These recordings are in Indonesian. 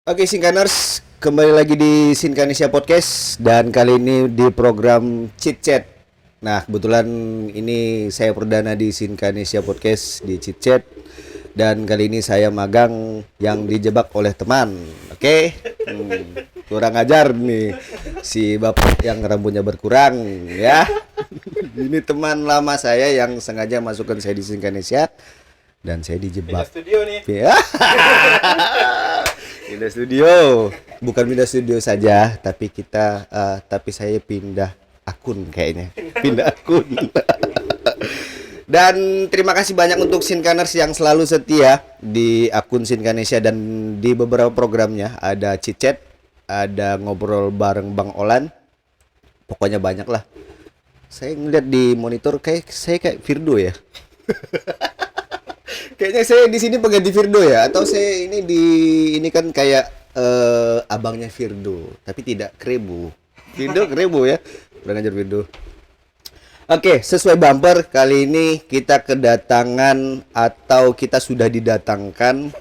Oke, Sinkaners, kembali lagi di Sinkanesia Podcast dan kali ini di program Chit Chat. Nah, kebetulan ini saya perdana di Sinkanesia Podcast di Chit Chat dan kali ini saya magang yang dijebak oleh teman. Oke, kurang ajar nih si bapak yang rambutnya berkurang ya. Ini teman lama saya yang sengaja masukkan saya di Sinkanesia dan saya dijebak. Pindah studio nih. Ya. Pindah studio, bukan pindah studio saja, tapi tapi saya pindah akun kayaknya, pindah akun. Dan terima kasih banyak untuk Sinkaners yang selalu setia di akun Sinkanesia dan di beberapa programnya ada Chit Chat, ada ngobrol bareng Bang Olan, pokoknya banyak lah. Saya ngeliat di monitor saya kayak Firdo ya. Kayaknya saya di sini pengganti Firdo ya, atau saya ini kan kayak abangnya Firdo, tapi tidak Krebu. Firdo Krebu ya, kurang ajar Firdo. Oke, sesuai bumper kali ini kita kedatangan atau kita sudah didatangkan,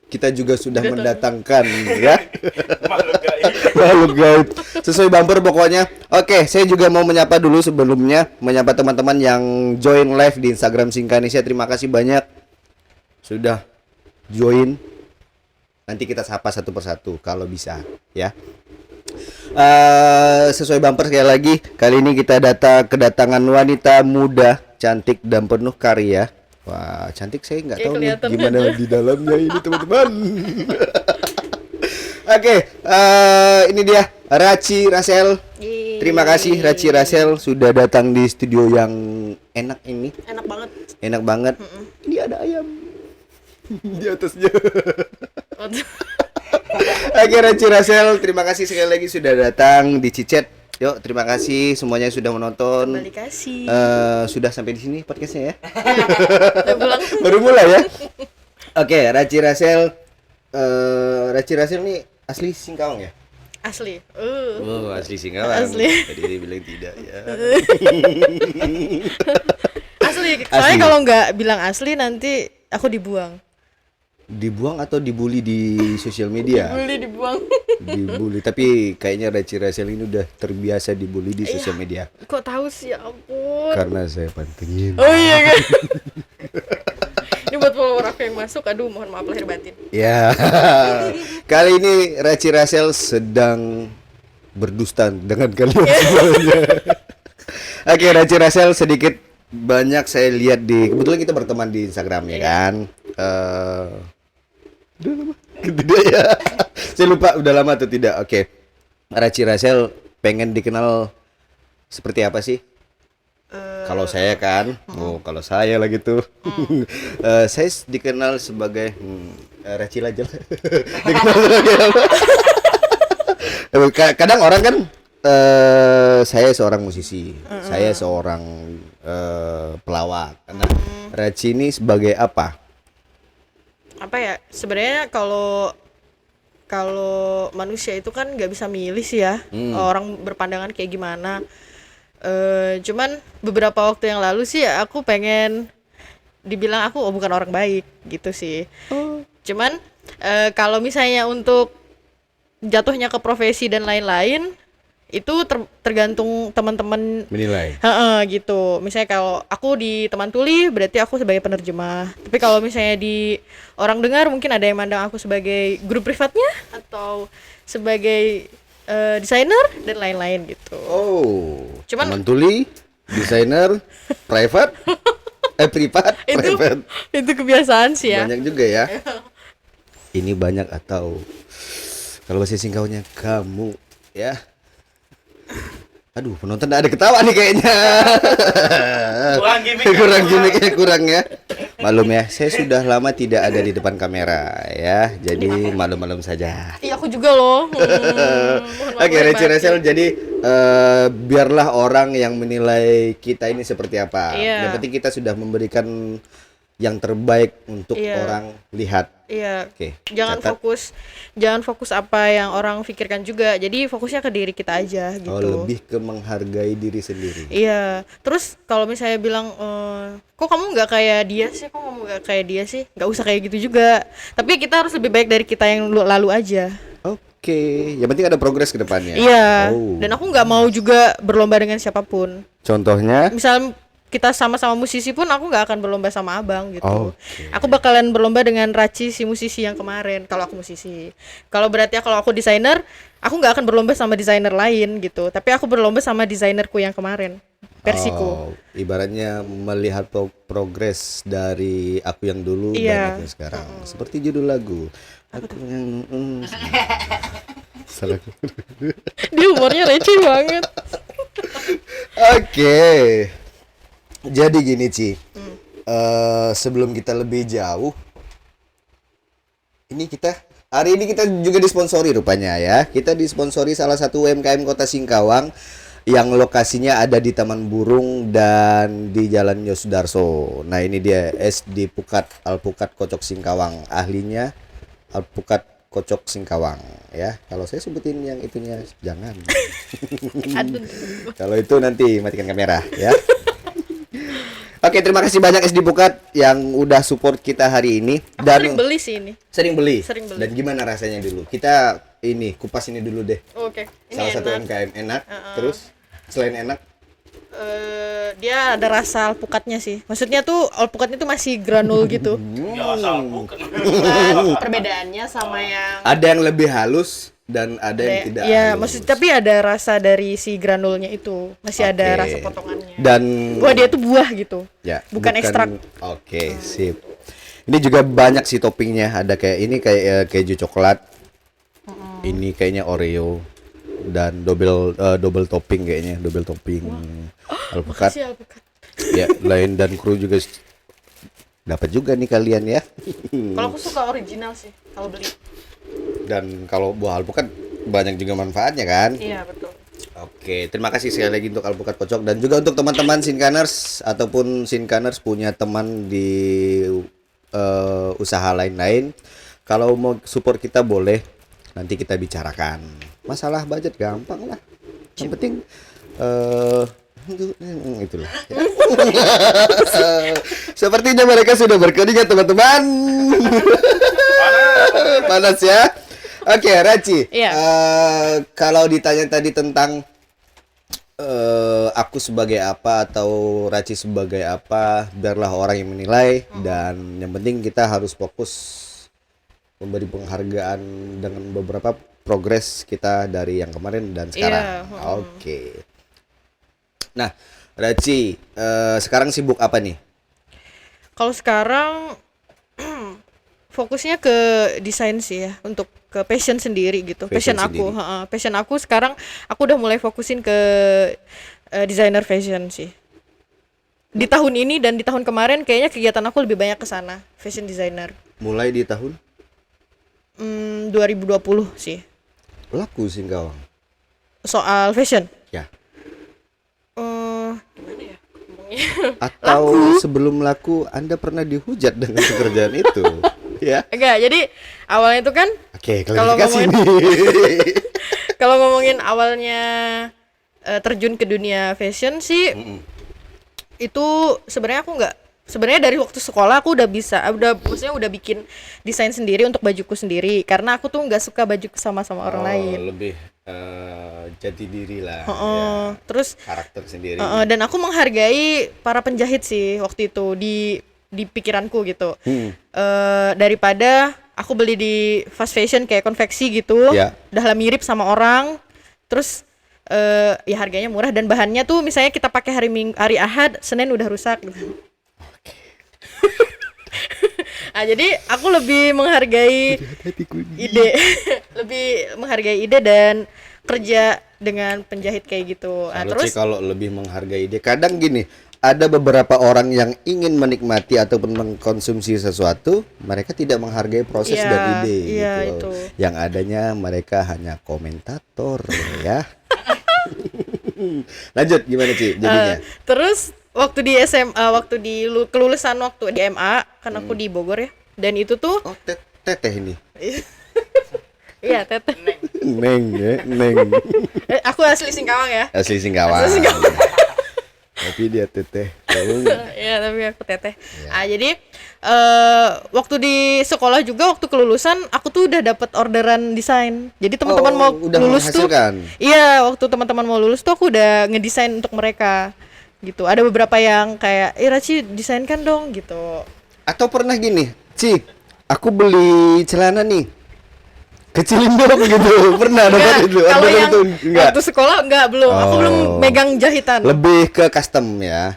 kita juga sudah mendatangkan ya. Makhluk gaib. Sesuai bumper pokoknya. Oke, saya juga mau menyapa dulu sebelumnya, menyapa teman-teman yang join live di Instagram Sinkanesia. Terima kasih banyak sudah join. Nanti kita sapa satu persatu kalau bisa ya. Sesuai bumper sekali lagi, kali ini kita kedatangan wanita muda, cantik dan penuh karya. Wah, cantik saya nggak tahu nih gimana aja di dalamnya ini teman-teman. Oke, ini dia Raci Rasel. Terima kasih Raci Rasel sudah datang di studio yang enak ini. Enak banget. Enak banget. Ini ada ayam di atasnya. Oke, Raci Rasel, terima kasih sekali lagi sudah datang di Cicet. Yuk, terima kasih semuanya yang sudah menonton. Kembali kasih. Sudah sampai di sini podcastnya ya. Udah pulang. Baru mulai ya. Oke, Raci Rasel. Raci Rasel nih asli Singkawang ya? Asli. Oh, asli Singkawang. Asli. Tadi dia bilang tidak ya. Asli. Soalnya kalau nggak bilang asli nanti aku dibuang. Dibuang atau dibully di sosial media? Dibuang. Dibully, tapi kayaknya Raci Rasel ini udah terbiasa dibully di sosial media. Kok tahu sih, ya ampun. Karena saya pantengin. Oh iya kan. Ini buat follower aku yang masuk, aduh mohon maaf lahir batin. Ya. Kali ini Raci Rasel sedang berdusta dengan kalian semuanya. Oke, Raci Rasel sedikit banyak saya lihat kebetulan kita berteman di Instagram ya kan. Udah lama tidak ya. Saya lupa udah lama atau tidak. Oke. Raci Rasel pengen dikenal seperti apa sih? Kalau saya kan, kalau saya lagi tuh, saya dikenal sebagai Racil aja lah. Dikenal sebagai apa? Kadang orang kan, saya seorang musisi, saya seorang pelawak. Nah, Raci ini sebagai apa? Apa ya? Sebenarnya kalau manusia itu kan nggak bisa milih sih ya. Orang berpandangan kayak gimana. Cuman beberapa waktu yang lalu sih aku pengen dibilang aku bukan orang baik gitu sih. Cuman kalau misalnya untuk jatuhnya ke profesi dan lain-lain itu tergantung teman-teman Menilai. Gitu. Misalnya kalau aku di teman tuli berarti aku sebagai penerjemah. Tapi kalau misalnya di orang dengar mungkin ada yang mandang aku sebagai guru privatnya atau sebagai desainer dan lain-lain gitu. Oh, Cuman teman tuli, desainer, privat, privat, private. itu kebiasaan sih ya. Banyak juga ya. Ini banyak atau kalau bahasa Singkawangnya kamu ya. Aduh, penonton ada ketawa nih kayaknya. Kurang gimmicknya kurang ya. Malum ya, saya sudah lama tidak ada di depan kamera ya. Jadi malam-malam saja. Iya aku juga loh. Oke, Raci Rasel, jadi biarlah orang yang menilai kita ini seperti apa. Iya. Yang penting kita sudah memberikan yang terbaik untuk Iya. orang lihat. Iya. Oke, Jangan catat. fokus apa yang orang pikirkan juga. Jadi fokusnya ke diri kita aja Oh, gitu. lebih ke menghargai diri sendiri. Iya. Terus kalau misalnya bilang kok kamu nggak kayak dia sih, kok kamu nggak kayak dia sih, nggak usah kayak gitu juga. Tapi kita harus lebih baik dari kita yang lalu aja. Oke, yang penting ada progres ke depannya. Iya. Oh. Dan aku nggak mau juga berlomba dengan siapapun. Contohnya? Misal kita sama-sama musisi pun aku nggak akan berlomba sama abang gitu. Oke. Aku bakalan berlomba dengan Raci si musisi yang kemarin kalau aku musisi. Kalau berarti kalau aku desainer, aku nggak akan berlomba sama desainer lain gitu. Tapi aku berlomba sama desainerku yang kemarin, versiku. Oh, ibaratnya melihat progres dari aku yang dulu Iya. dan aku yang sekarang. Seperti judul lagu. Aku yang salah. Dia umurnya receh banget. Oke. Jadi gini, Ci. Sebelum kita lebih jauh, hari ini kita juga disponsori rupanya ya. Kita disponsori salah satu UMKM Kota Singkawang yang lokasinya ada di Taman Burung dan di Jalan Yosudarso. Nah, ini dia SD Pukat Alpukat Kocok Singkawang. Ahlinya Alpukat Kocok Singkawang ya. Kalau saya sebutin yang itunya jangan. Aduh. Kalau itu nanti matikan kamera ya. Oke, terima kasih banyak SD Pukat yang udah support kita hari ini. Aku sering beli sih ini. Sering beli. Sering beli. Dan gimana rasanya dulu? Kita ini kupas ini dulu deh. Oke. Ini Salah satu enak. UMKM enak. Terus selain enak, Dia ada rasa alpukatnya sih. Maksudnya tuh alpukatnya tuh masih granul gitu. Nah, perbedaannya sama yang ada yang lebih halus dan ada yang tidak Iya, halus. maksud tapi ada rasa dari si granulnya itu. Masih ada Oke. rasa potongannya. Dan Wah, dia tuh buah gitu. ya, bukan ekstrak. Oke, sip. Ini juga banyak sih toppingnya. Ada kayak ini kayak keju coklat. Ini kayaknya Oreo dan double topping kayaknya, double topping. Alpukat. Makasih alpukat. Ya, lain dan kru juga dapat juga nih kalian ya. Kalau aku suka original sih kalau beli. Dan kalau buah alpukat banyak juga manfaatnya kan. Iya, betul. Oke, terima kasih sekali lagi untuk Alpukat Kocok dan juga untuk teman-teman Sinkaners ataupun Sinkaners punya teman di usaha lain-lain. Kalau mau support kita boleh, nanti kita bicarakan. Masalah budget gampang lah. Yang penting itulah. Sepertinya mereka sudah berkeringat teman-teman. Panas ya. Oke, Raci. Iya. Kalau ditanya tadi tentang aku sebagai apa atau Raci sebagai apa, biarlah orang yang menilai. Dan yang penting kita harus fokus memberi penghargaan dengan beberapa progres kita dari yang kemarin dan sekarang. Iya. Oke. Nah, Raci, sekarang sibuk apa nih? Kalau sekarang fokusnya ke desain sih ya, untuk ke passion sendiri gitu. Passion Passion aku, sendiri. passion aku sekarang aku udah mulai fokusin ke desainer fashion sih. Di tahun ini dan di tahun kemarin kayaknya kegiatan aku lebih banyak ke sana, fashion designer. Mulai di tahun 2020 sih. laku Singkawang. Soal fashion. Ya. Gimana ya ngomongnya? Atau sebelum laku Anda pernah dihujat dengan pekerjaan itu? Ya. Enggak, jadi awalnya itu kan Oke, Kalau klarifikasi ngomongin- nih. kalau ngomongin awalnya terjun ke dunia fashion sih, itu sebenarnya dari waktu sekolah aku maksudnya udah bikin desain sendiri untuk bajuku sendiri, karena aku tuh nggak suka baju sama orang lain. Lebih jati diri lah. Terus Karakter sendiri. dan aku menghargai para penjahit sih waktu itu di pikiranku gitu. Daripada aku beli di fast fashion kayak konveksi gitu, Ya. udah lah mirip sama orang, terus ya harganya murah dan bahannya tuh misalnya kita pakai hari Ahad, Senin udah rusak gitu. Nah, jadi aku lebih menghargai ide, lebih menghargai ide dan kerja dengan penjahit kayak gitu. Nah, Kalau terus sih kalau lebih menghargai ide, kadang gini, ada beberapa orang yang ingin menikmati ataupun mengkonsumsi sesuatu, mereka tidak menghargai proses Iya, dan ide iya, gitu. itu. Yang adanya mereka hanya komentator ya. Lanjut gimana Ci jadinya? terus waktu di SMA, waktu di kelulusan waktu di MA, kan aku di Bogor ya. Dan itu tuh Oh, teteh ini. iya, teteh. Neng ya, Neng. Aku asli Singkawang ya. Asli Singkawang. Asli Singkawang. Tapi dia teteh. Iya, tapi aku teteh. Jadi waktu di sekolah juga waktu kelulusan aku tuh udah dapat orderan desain. Jadi teman-teman mau udah lulus tuh. menghasilkan? Iya, waktu teman-teman mau lulus tuh aku udah ngedesain untuk mereka. Gitu. Ada beberapa yang kayak, Raci desainkan dong gitu. Atau pernah gini, Ci, aku beli celana nih, kecilin dong gitu. Pernah dapat itu? Kalau Orderan yang itu? Enggak. waktu sekolah enggak, belum. Aku belum megang jahitan. Lebih ke custom ya.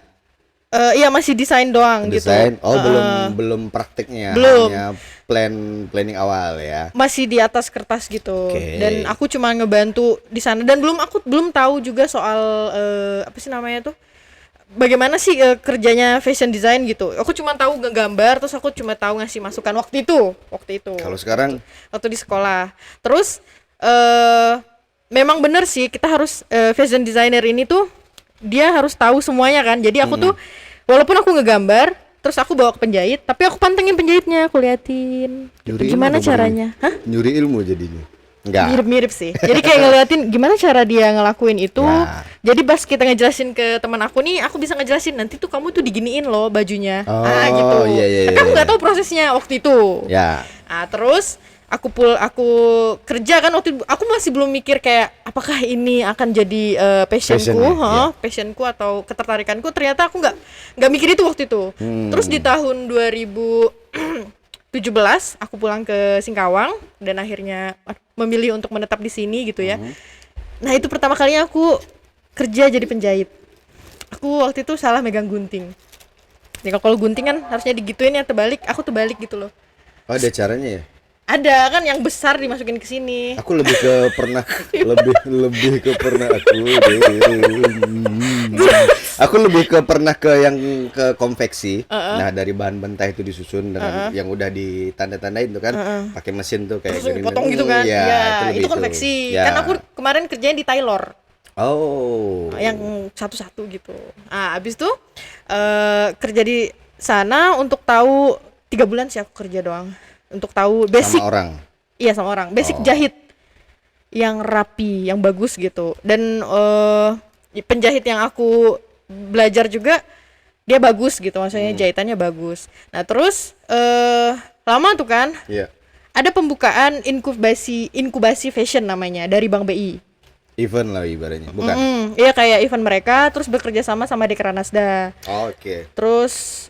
Iya, masih desain doang Desain. gitu. Oh, belum prakteknya. belum. Hanya planning awal ya. Masih di atas kertas gitu. Oke. Dan aku cuma ngebantu di sana dan aku belum tahu juga soal apa sih namanya tuh? Bagaimana sih kerjanya fashion design gitu. Aku cuma tahu ngegambar, terus aku cuma tahu ngasih masukan waktu itu. Kalau sekarang Waktu di sekolah. Terus memang bener sih kita harus fashion designer ini tuh dia harus tahu semuanya kan. Jadi aku tuh walaupun aku ngegambar, terus aku bawa ke penjahit, tapi aku pantengin penjahitnya, aku liatin Nyuri gimana ilmu caranya. Hah? nyuri ilmu jadinya. Enggak. Mirip-mirip sih. Jadi kayak ngeliatin gimana cara dia ngelakuin itu. Ya. Jadi pas kita ngejelasin ke teman aku nih, aku bisa ngejelasin nanti tuh kamu tuh diginiin loh bajunya. Oh, Gitu. iya, Tapi aku nggak tahu prosesnya waktu itu. Ya. Terus aku kerja kan waktu itu, aku masih belum mikir kayak apakah ini akan jadi passionku, Passion, ya. passionku atau ketertarikanku. Ternyata aku nggak mikir itu waktu itu. Terus di tahun 2017 aku pulang ke Singkawang dan akhirnya memilih untuk menetap di sini gitu ya. Nah, itu pertama kalinya aku kerja jadi penjahit. Aku waktu itu salah megang gunting. Ya kalau gunting kan harusnya digituin ya, terbalik, aku terbalik gitu loh. Oh, ada caranya ya? Ada kan yang besar dimasukin ke sini. Aku lebih ke pernah lebih ke pernah aku lebih ke pernah ke yang ke konveksi. Nah, dari bahan mentah itu disusun dengan yang udah ditanda-tandain tuh kan, pakai mesin tuh kayak Terus gini. potong gitu kan. Ya, Ya, itu lebih konveksi. Ya. Kan aku kemarin kerjanya di tailor. Oh. Yang satu-satu gitu. Abis itu kerja di sana untuk tahu 3 bulan sih aku kerja doang. Untuk tahu basic. Sama orang. Iya, sama orang. Basic jahit yang rapi, yang bagus gitu. Dan penjahit yang aku belajar juga dia bagus gitu, maksudnya jahitannya bagus. Nah, terus lama tuh kan. Iya. Ada pembukaan inkubasi fashion namanya dari Bank BI. Event lah ibaratnya, bukan? Iya, kayak event mereka terus bekerja sama Dekranasda. Oh, oke. Terus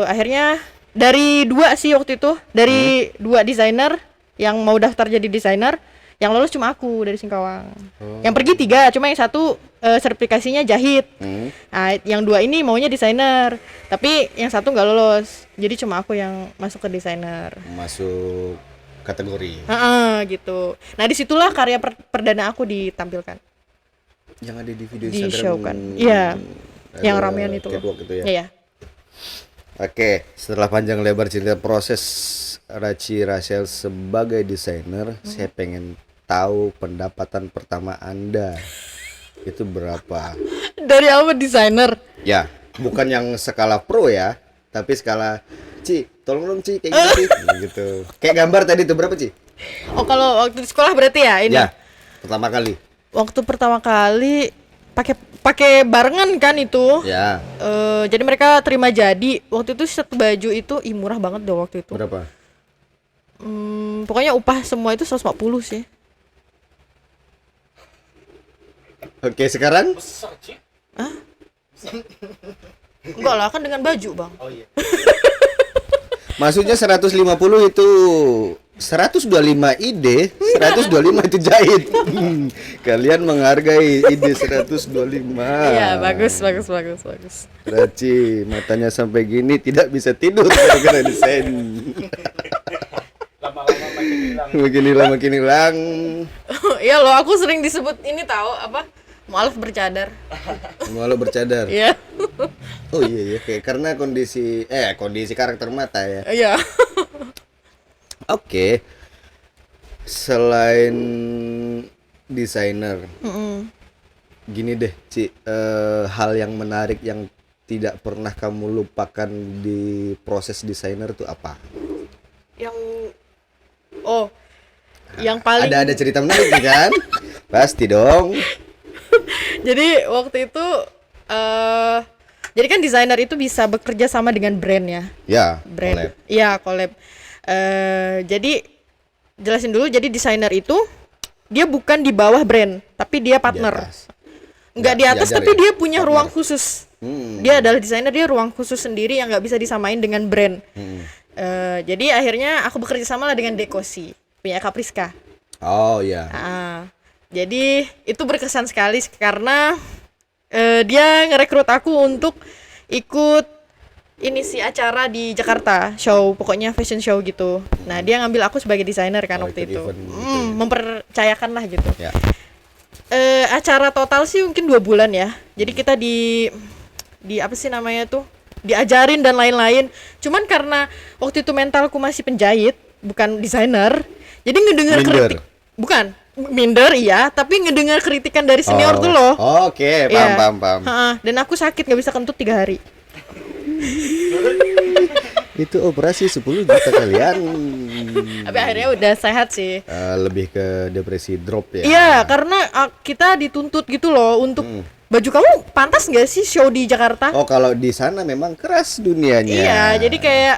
akhirnya dari 2 sih waktu itu, dari 2 desainer yang mau daftar jadi desainer, yang lolos cuma aku dari Singkawang. Yang pergi 3, cuma yang 1 sertifikasinya jahit. Nah, yang 2 ini maunya desainer, tapi yang 1 nggak lolos. Jadi cuma aku yang masuk ke desainer. Masuk kategori. Gitu. Nah, disitulah karya perdana aku ditampilkan. Yang ada di video Di Instagram. show kan. Iya. Yang ada ramean itu loh. catwalk itu ya. Iya. Oke, setelah panjang lebar cerita proses Raci Rachel sebagai desainer, saya pengen tahu pendapatan pertama Anda itu berapa? Dari apa desainer? Ya, bukan yang skala pro ya, tapi skala Ci, tolong dong Ci, kayak gitu Ci. Gitu. Kayak gambar tadi itu berapa Ci? Oh, kalau waktu di sekolah berarti ya ini. Ya, pertama kali. Waktu pertama kali pakai barengan kan itu. Ya. Jadi mereka terima jadi. Waktu itu satu baju itu murah banget deh waktu itu. Berapa? Pokoknya upah semua itu 150 sih. Oke, sekarang? Besar, Ci. Enggak lah, kan dengan baju, Bang. Oh iya. Maksudnya 150 itu 125 ide, 125 itu jahit. Kalian menghargai ide 125. Iya, bagus. Raci, matanya sampai gini tidak bisa tidur gara-gara desain. Lama-lama makin hilang. Makin hilang. Iya loh, aku sering disebut ini tahu apa? Mualaf bercadar. Malu bercadar. Iya. Oh iya ya, kayak karena kondisi karakter mata ya. Iya. Oke. Selain desainer, gini deh, Ci, hal yang menarik yang tidak pernah kamu lupakan di proses desainer tuh apa? Yang yang paling Ada cerita menarik nih kan? Pasti dong. jadi waktu itu jadi kan desainer itu bisa bekerja sama dengan brand ya. Ya, Brand. collab. Iya, collab. Jadi jelasin dulu, jadi desainer itu dia bukan di bawah brand, tapi dia partner. Enggak di atas, diajar tapi ya? dia punya Partner. ruang khusus. Dia adalah desainer, dia ruang khusus sendiri yang nggak bisa disamain dengan brand. Jadi akhirnya aku bekerja sama lah dengan Dekosi, punya Kak Priska. Oh iya. Jadi itu berkesan sekali karena dia ngerekrut aku untuk ikut ini sih acara di Jakarta, show, pokoknya fashion show gitu. Nah, dia ngambil aku sebagai desainer kan waktu ikut itu. event gitu ya. Mempercayakan lah gitu. Ya. Acara total sih mungkin 2 bulan ya. Jadi kita di apa sih namanya tuh? Diajarin dan lain-lain. Cuman karena waktu itu mentalku masih penjahit, bukan desainer. Jadi ngedengar kritik. Bukan, minder iya, tapi ngedengar kritikan dari senior tuh loh. Oke, Iya. paham. Dan aku sakit nggak bisa kentut 3 hari. Itu operasi 10 juta kalian. Tapi akhirnya udah sehat sih. Lebih ke depresi drop ya. Iya, karena kita dituntut gitu loh untuk baju kamu pantas nggak sih show di Jakarta? Oh, kalau di sana memang keras dunianya. Iya, jadi kayak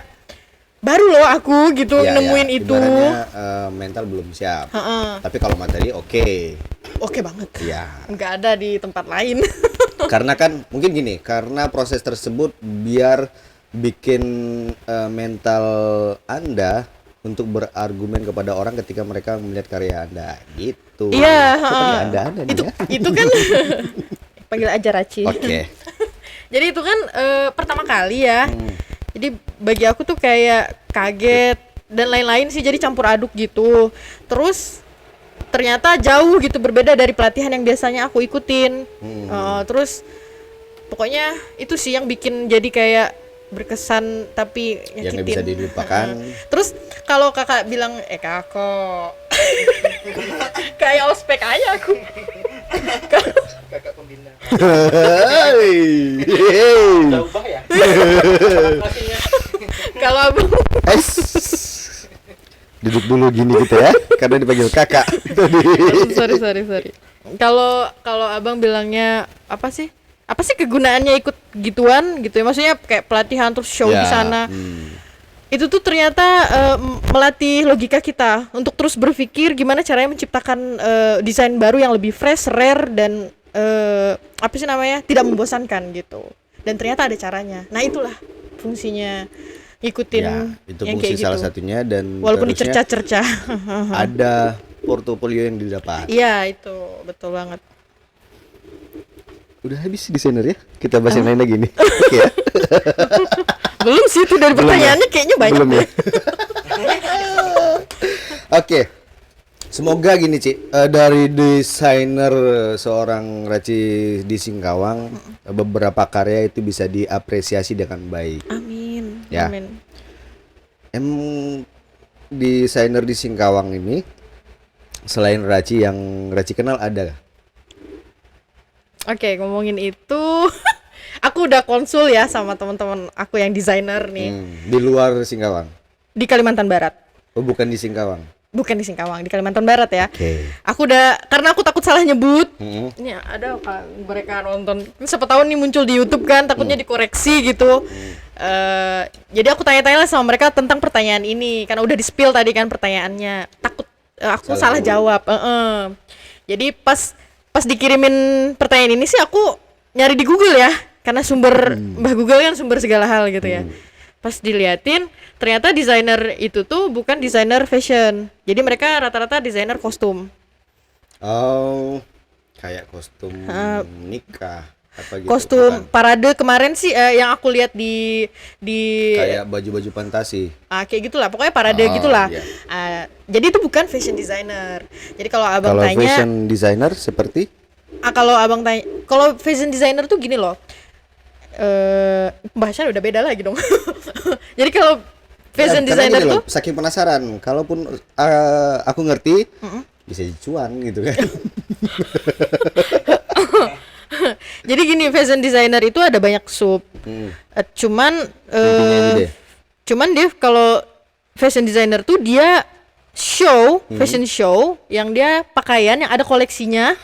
baru loh aku gitu Ya, nemuin ya. itu. Ibaratnya mental belum siap. Tapi kalau materi oke. Oke banget. Iya. Nggak ada di tempat lain. Karena kan mungkin gini, karena proses tersebut biar bikin mental Anda untuk berargumen kepada orang ketika mereka melihat karya Anda gitu. Iya, Kok panggil Anda nih itu ya? itu kan panggil aja Raci. Oke. Jadi itu kan pertama kali ya. Jadi bagi aku tuh kayak kaget dan lain-lain sih, jadi campur aduk gitu. Terus ternyata jauh gitu berbeda dari pelatihan yang biasanya aku ikutin. Terus pokoknya itu sih yang bikin jadi kayak berkesan tapi nyakitin. Yang nggak bisa dilupakan. Terus kalau kakak bilang kakak kayak ospek aja aku. Kakak pembina. Hei. Udah ubah ya? Kalau abang Duduk dulu gini gitu ya, karena dipanggil kakak. sorry. Kalau abang bilangnya apa sih kegunaannya ikut gituan gitu ya, maksudnya kayak pelatihan terus show di sana. Itu tuh ternyata melatih logika kita untuk terus berpikir gimana caranya menciptakan desain baru yang lebih fresh, rare dan apa sih namanya, tidak membosankan gitu. Dan ternyata ada caranya. Nah itulah fungsinya ngikutin Ya, itu yang fungsi kayak salah gitu. satunya dan Walaupun terusnya dicerca-cerca. ada portofolio yang didapat. Iya itu betul banget. Udah habis desainer ya? Kita bahas yang lain lagi nih. Oke ya. Belum sih, itu dari pertanyaannya kayaknya banyak Belum ya? deh. Oke. Semoga gini, Ci, dari desainer seorang Raci di Singkawang, beberapa karya itu bisa diapresiasi dengan baik. Amin. Ya. Amin. Desainer di Singkawang ini selain Raci yang Raci kenal ada? Oke, ngomongin itu aku udah konsul ya sama teman-teman aku yang desainer nih Di luar Singkawang? di Kalimantan Barat. Oh, bukan di Singkawang. Bukan di Singkawang, di Kalimantan Barat ya. Oke. Aku udah, karena aku takut salah nyebut. Ini ada kan mereka nonton. Siapa tahu nih muncul di YouTube kan, takutnya dikoreksi gitu. Jadi aku tanya-tanya lah sama mereka tentang pertanyaan ini karena udah di-spill tadi kan pertanyaannya. Takut aku salah jawab. Jadi pas dikirimin pertanyaan ini sih aku nyari di Google ya, karena sumber Mbah Google kan sumber segala hal gitu ya. Pas diliatin ternyata desainer itu tuh bukan desainer fashion, jadi mereka rata-rata desainer kostum. Oh, kayak kostum nikah apa gitu? Kostum Bukan. parade kemarin sih yang aku lihat di Kayak baju-baju fantasi. kayak gitulah, pokoknya parade Oh, gitulah. iya. Jadi itu bukan fashion designer. Jadi kalau abang Kalau tanya, fashion designer seperti? kalau abang tanya, kalau fashion designer tuh gini loh. Pembahasan udah beda lagi dong. Jadi kalau fashion Karena designer gini tuh loh, saking penasaran. Kalaupun aku ngerti, bisa cuan gitu kan. jadi gini, fashion designer itu ada banyak sub. Cuman Intinya itu deh. cuman dia kalau fashion designer tuh dia fashion show yang dia pakaian yang ada koleksinya.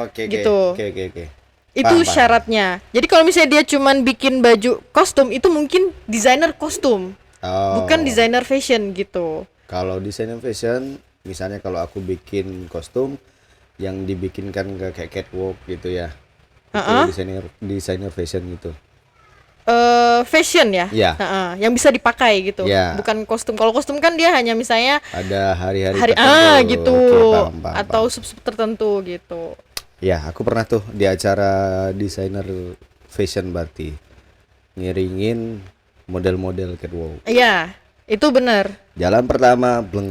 Oke, Gitu. Oke. Itu Paham. syaratnya. Jadi kalau misalnya dia cuman bikin baju kostum itu mungkin desainer kostum, Oh. bukan desainer fashion gitu. Kalau desainer fashion, misalnya kalau aku bikin kostum yang dibikinkan kayak catwalk gitu ya. Itu desainer fashion gitu. Fashion ya. Ya. Yang bisa dipakai gitu. Ya. Bukan kostum. Kalau kostum kan dia hanya misalnya Ada hari-hari hari tertentu. gitu Oke, paham. atau sub-sub tertentu gitu. Ya, aku pernah tuh di acara desainer fashion berarti ngiringin model-model catwalk. Iya, itu benar. Jalan pertama, bleng,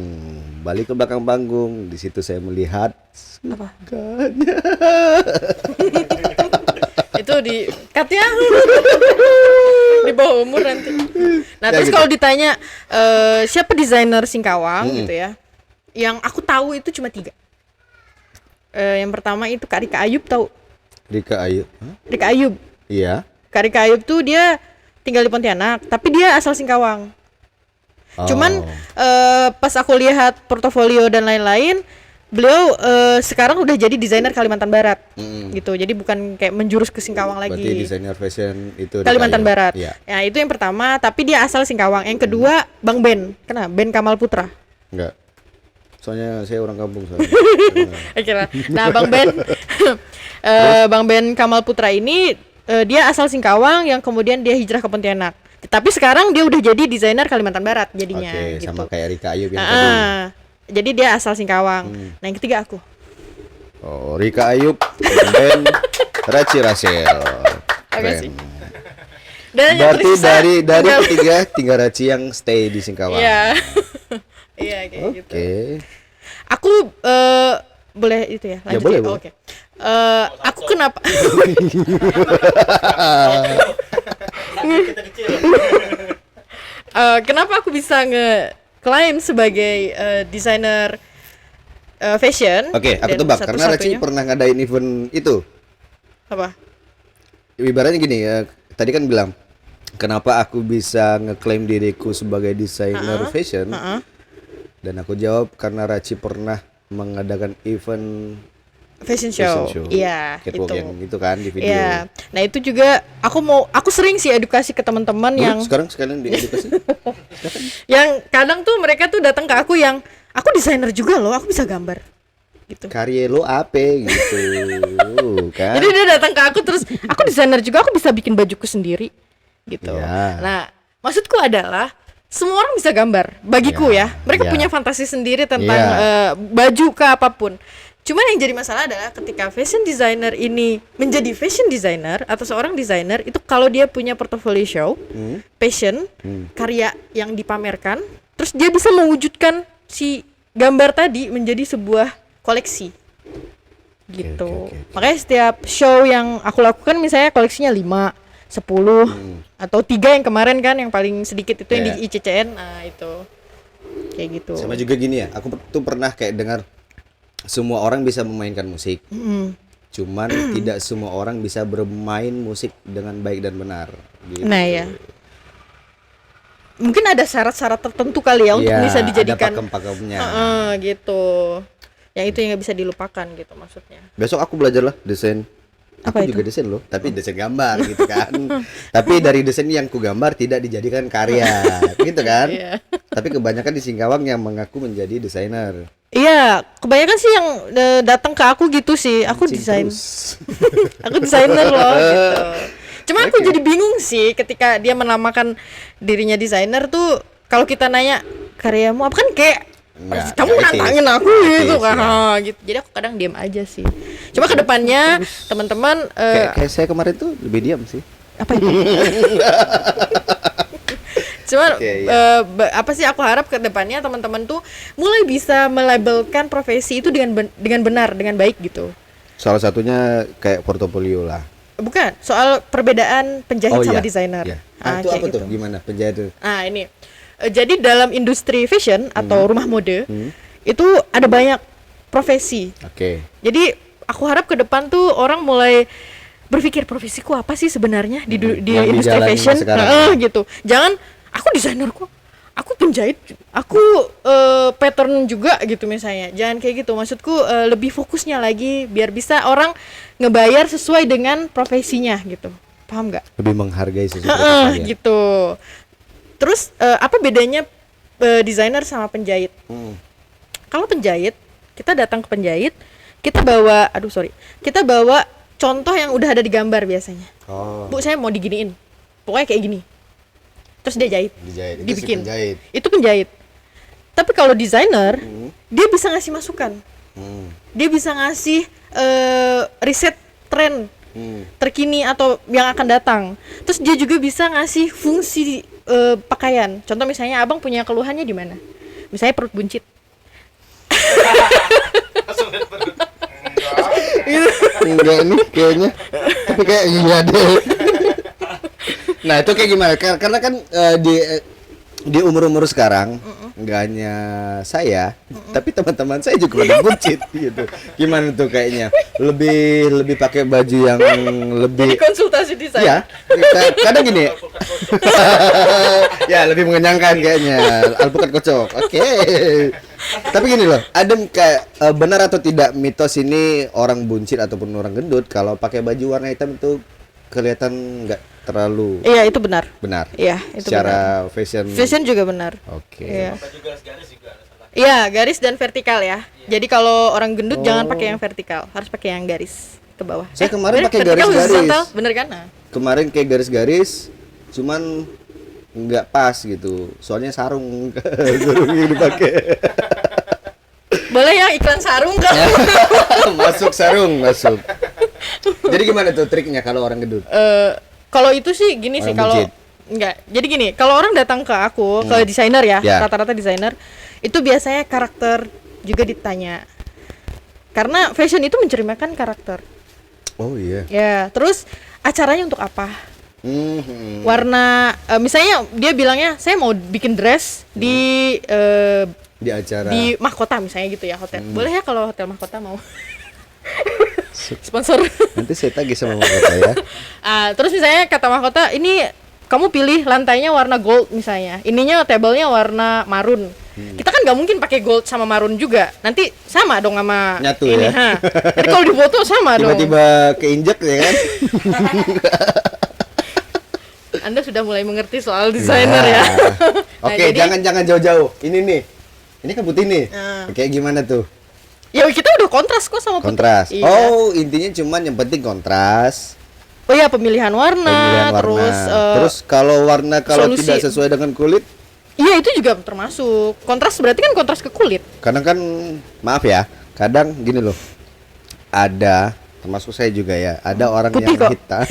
balik ke belakang panggung. Di situ saya melihat Apa? Itu di cut ya. Di bawah umur nanti. Nah, Ya, terus gitu. kalau ditanya siapa desainer Singkawang gitu ya. Yang aku tahu itu cuma 3. Yang pertama itu Kak Rika Ayub, tahu? Rika Ayu. Hah? Rika Ayub. Iya. Kak Rika Ayub tuh dia tinggal di Pontianak, tapi dia asal Singkawang. Oh. Cuman pas aku lihat portofolio dan lain-lain, beliau sekarang udah jadi desainer Kalimantan Barat, gitu. Jadi bukan kayak menjurus ke Singkawang Berarti lagi. desainer fashion itu Kalimantan Rika Ayu. Barat. Iya. Ya itu yang pertama, tapi dia asal Singkawang. Yang kedua Bang Ben, kenapa? Ben Kamal Putra. Enggak. Soalnya saya orang kampung soalnya. Oke lah. Nah Bang Ben, Bang Ben Kamal Putra ini dia asal Singkawang yang kemudian dia hijrah ke Pontianak. Tapi sekarang dia udah jadi desainer Kalimantan Barat jadinya. Oke, gitu. sama kayak Rika Ayub yang tadi. Jadi dia asal Singkawang. Nah yang ketiga aku. Oh, Rika Ayub dan Raci Rasel. Makasih. Keren. Dan yang Berarti tersisa dari tinggal- ketiga tinggal Raci yang stay di Singkawang. Iya. Iya kayak Oke. gitu. Aku boleh itu ya? Ya, Lanjut boleh, ya? boleh. Oke. Aku kenapa? Kita kecil. Kenapa aku bisa nge-claim sebagai desainer fashion? Oke, aku dan tebak karena Raci satu-satunya- pernah ngadain event itu. apa? Ibaratnya gini ya, tadi kan bilang kenapa aku bisa ngeklaim diriku sebagai desainer fashion? Dan aku jawab karena Raci pernah mengadakan event Fashion show. Iya, catwalk itu. yang itu kan di video. Iya. Nah, itu juga aku sering sih edukasi ke teman-teman Boleh yang sekarang sekalian diedukasi. yang kadang tuh mereka tuh datang ke aku yang aku desainer juga loh, aku bisa gambar. Gitu. Karya lo apa gitu kan? Jadi dia datang ke aku terus aku desainer juga, aku bisa bikin bajuku sendiri gitu. Ya. Nah, maksudku adalah semua orang bisa gambar bagiku ya. Mereka ya. punya fantasi sendiri tentang Ya. baju ke apapun. Cuman yang jadi masalah adalah ketika fashion designer ini menjadi fashion designer atau seorang desainer itu kalau dia punya portfolio show, passion, karya yang dipamerkan, terus dia bisa mewujudkan si gambar tadi menjadi sebuah koleksi. Gitu. oke. Makanya setiap show yang aku lakukan misalnya koleksinya 5, 10 atau 3 yang kemarin kan yang paling sedikit itu yang Ya. di ICCN. Nah, itu. Kayak gitu. Sama juga gini ya, aku tuh pernah kayak dengar semua orang bisa memainkan musik. Cuman tidak semua orang bisa bermain musik dengan baik dan benar. Gitu. Nah, ya. Mungkin ada syarat-syarat tertentu kali ya untuk Iya, bisa dijadikan ada pakem-pakemnya. gitu. Yang itu yang nggak bisa dilupakan gitu maksudnya. Besok aku belajar lah desain. Apa Aku itu? juga desain loh, tapi desain gambar gitu kan. Tapi dari desain yang ku gambar tidak dijadikan karya, gitu kan. Iya. Tapi kebanyakan di Singkawang yang mengaku menjadi desainer. Iya, kebanyakan sih yang datang ke aku gitu sih. Aku Cing desain. terus. Aku desainer loh gitu. Cuma aku jadi bingung sih ketika dia menamakan dirinya desainer tuh kalau kita nanya karyamu apa kan kayak Enggak, kamu enggak nantangin etis. aku Enggak gitu etis, kan. ya. Gitu. Jadi aku kadang diam aja sih. Cuma kedepannya teman-teman Kayak saya kemarin tuh lebih diam sih. apa itu? Cuman Oke, iya. apa sih aku harap kedepannya teman-teman tuh mulai bisa melabelkan profesi itu dengan benar, dengan baik gitu. Salah satunya kayak portofolio lah. Bukan, soal perbedaan penjahit sama desainer. Iya. Itu kayak apa gitu. tuh? Gimana penjahit tuh? Nah ini, jadi dalam industri fashion atau rumah mode itu ada banyak profesi. Oke. Jadi aku harap ke depan tuh orang mulai berpikir profesiku apa sih sebenarnya di Yang industri dijalani fashion. sekarang. Gitu. Jangan aku desainer kok, aku penjahit, aku pattern juga gitu misalnya. Jangan kayak gitu. Maksudku lebih fokusnya lagi biar bisa orang ngebayar sesuai dengan profesinya gitu. Paham nggak? Lebih menghargai sesuatu Gitu. Terus apa bedanya desainer sama penjahit? Kalau penjahit, kita datang ke penjahit, kita bawa contoh yang udah ada di gambar biasanya. Bu, saya mau diginiin, pokoknya kayak gini. Terus dia jahit, Dijahit. Itu si dibikin. penjahit. Itu penjahit. Tapi kalau desainer, dia bisa ngasih masukan. Dia bisa ngasih riset tren terkini atau yang akan datang. Terus dia juga bisa ngasih fungsi pakaian. Contoh misalnya abang punya keluhannya di mana? Misalnya perut buncit. Enggak nih kayaknya. Tapi kayak iya deh. Nah, itu kayak gimana? Karena kan di umur-umur sekarang nggak hanya saya, tapi teman-teman saya juga pada buncit gitu. Gimana tuh kayaknya? Lebih pakai baju yang lebih Jadi konsultasi desain. ya. Kadang gini. Ya, lebih mengenyangkan kayaknya. Alpukat kocok. Oke. Tapi gini loh, Adem kayak benar atau tidak mitos ini orang buncit ataupun orang gendut kalau pakai baju warna hitam itu kelihatan nggak terlalu Iya, itu benar. benar. Iya, itu Secara fashion. Fashion juga benar. Oke. Iya. Baju garis-garis juga ada salah. Iya, garis dan vertikal ya. Jadi kalau orang gendut jangan pakai yang vertikal, harus pakai yang garis ke bawah. Saya kemarin bener, pakai vertikal garis-garis. horizontal, bener kan? Nah. Kemarin kayak garis-garis, cuman nggak pas gitu. Soalnya sarung yang dipakai. Boleh ya iklan sarung kan? Masuk sarung, masuk. Jadi gimana tuh triknya kalau orang gendut? Kalau itu sih gini sih, Orang kalau buncit. enggak. Jadi gini, kalau orang datang ke aku, ke desainer ya, Ya. rata-rata desainer, itu biasanya karakter juga ditanya. Karena fashion itu mencerminkan karakter. Oh iya. Ya, terus acaranya untuk apa? Mhm. Warna misalnya dia bilangnya saya mau bikin dress di Di acara. di mahkota misalnya gitu ya, hotel. Boleh ya kalau hotel mahkota mau sponsor. Nanti saya tagih sama mahkota ya. Terus misalnya kata mahkota ini kamu pilih lantainya warna gold misalnya, ininya tablenya warna marun. Kita kan nggak mungkin pakai gold sama marun juga, nanti sama dong sama Nyatu ini. ya. Jadi kalau di foto sama dong. Tiba-tiba keinjek ya kan? Anda sudah mulai mengerti soal desainer ya. Nah, Oke, jadi- jangan jauh-jauh. Ini nih. Ini kan putih nih. Nah. Kayak gimana tuh? Ya kita udah kontras kok sama putih. Kontras. Iya. Oh, intinya cuman yang penting kontras. Oh ya pemilihan warna, Pemilihan warna. terus kalau warna kalau solusi. tidak sesuai dengan kulit, iya itu juga termasuk. Kontras berarti kan kontras ke kulit. kadang kan maaf ya, kadang gini loh. Ada termasuk saya juga ya, ada orang Putih yang kok. hitam.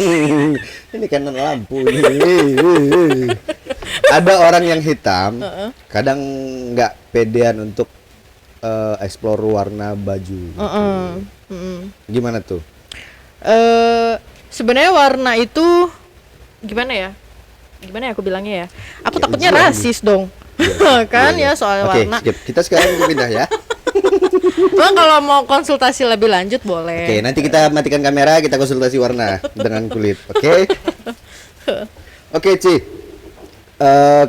Ini kan lampu ini. Ada orang yang hitam, kadang nggak pedean untuk explore warna baju. Gimana tuh? Sebenarnya warna itu gimana ya? Gimana ya aku bilangnya ya? Aku Kayak takutnya ujian rasis dong. Kan ya soal Oke, warna. skip. Kita sekarang pindah ya. Cuma kalau mau konsultasi lebih lanjut boleh. Oke, nanti kita matikan kamera, kita konsultasi warna dengan kulit. Oke. Oke, Ci.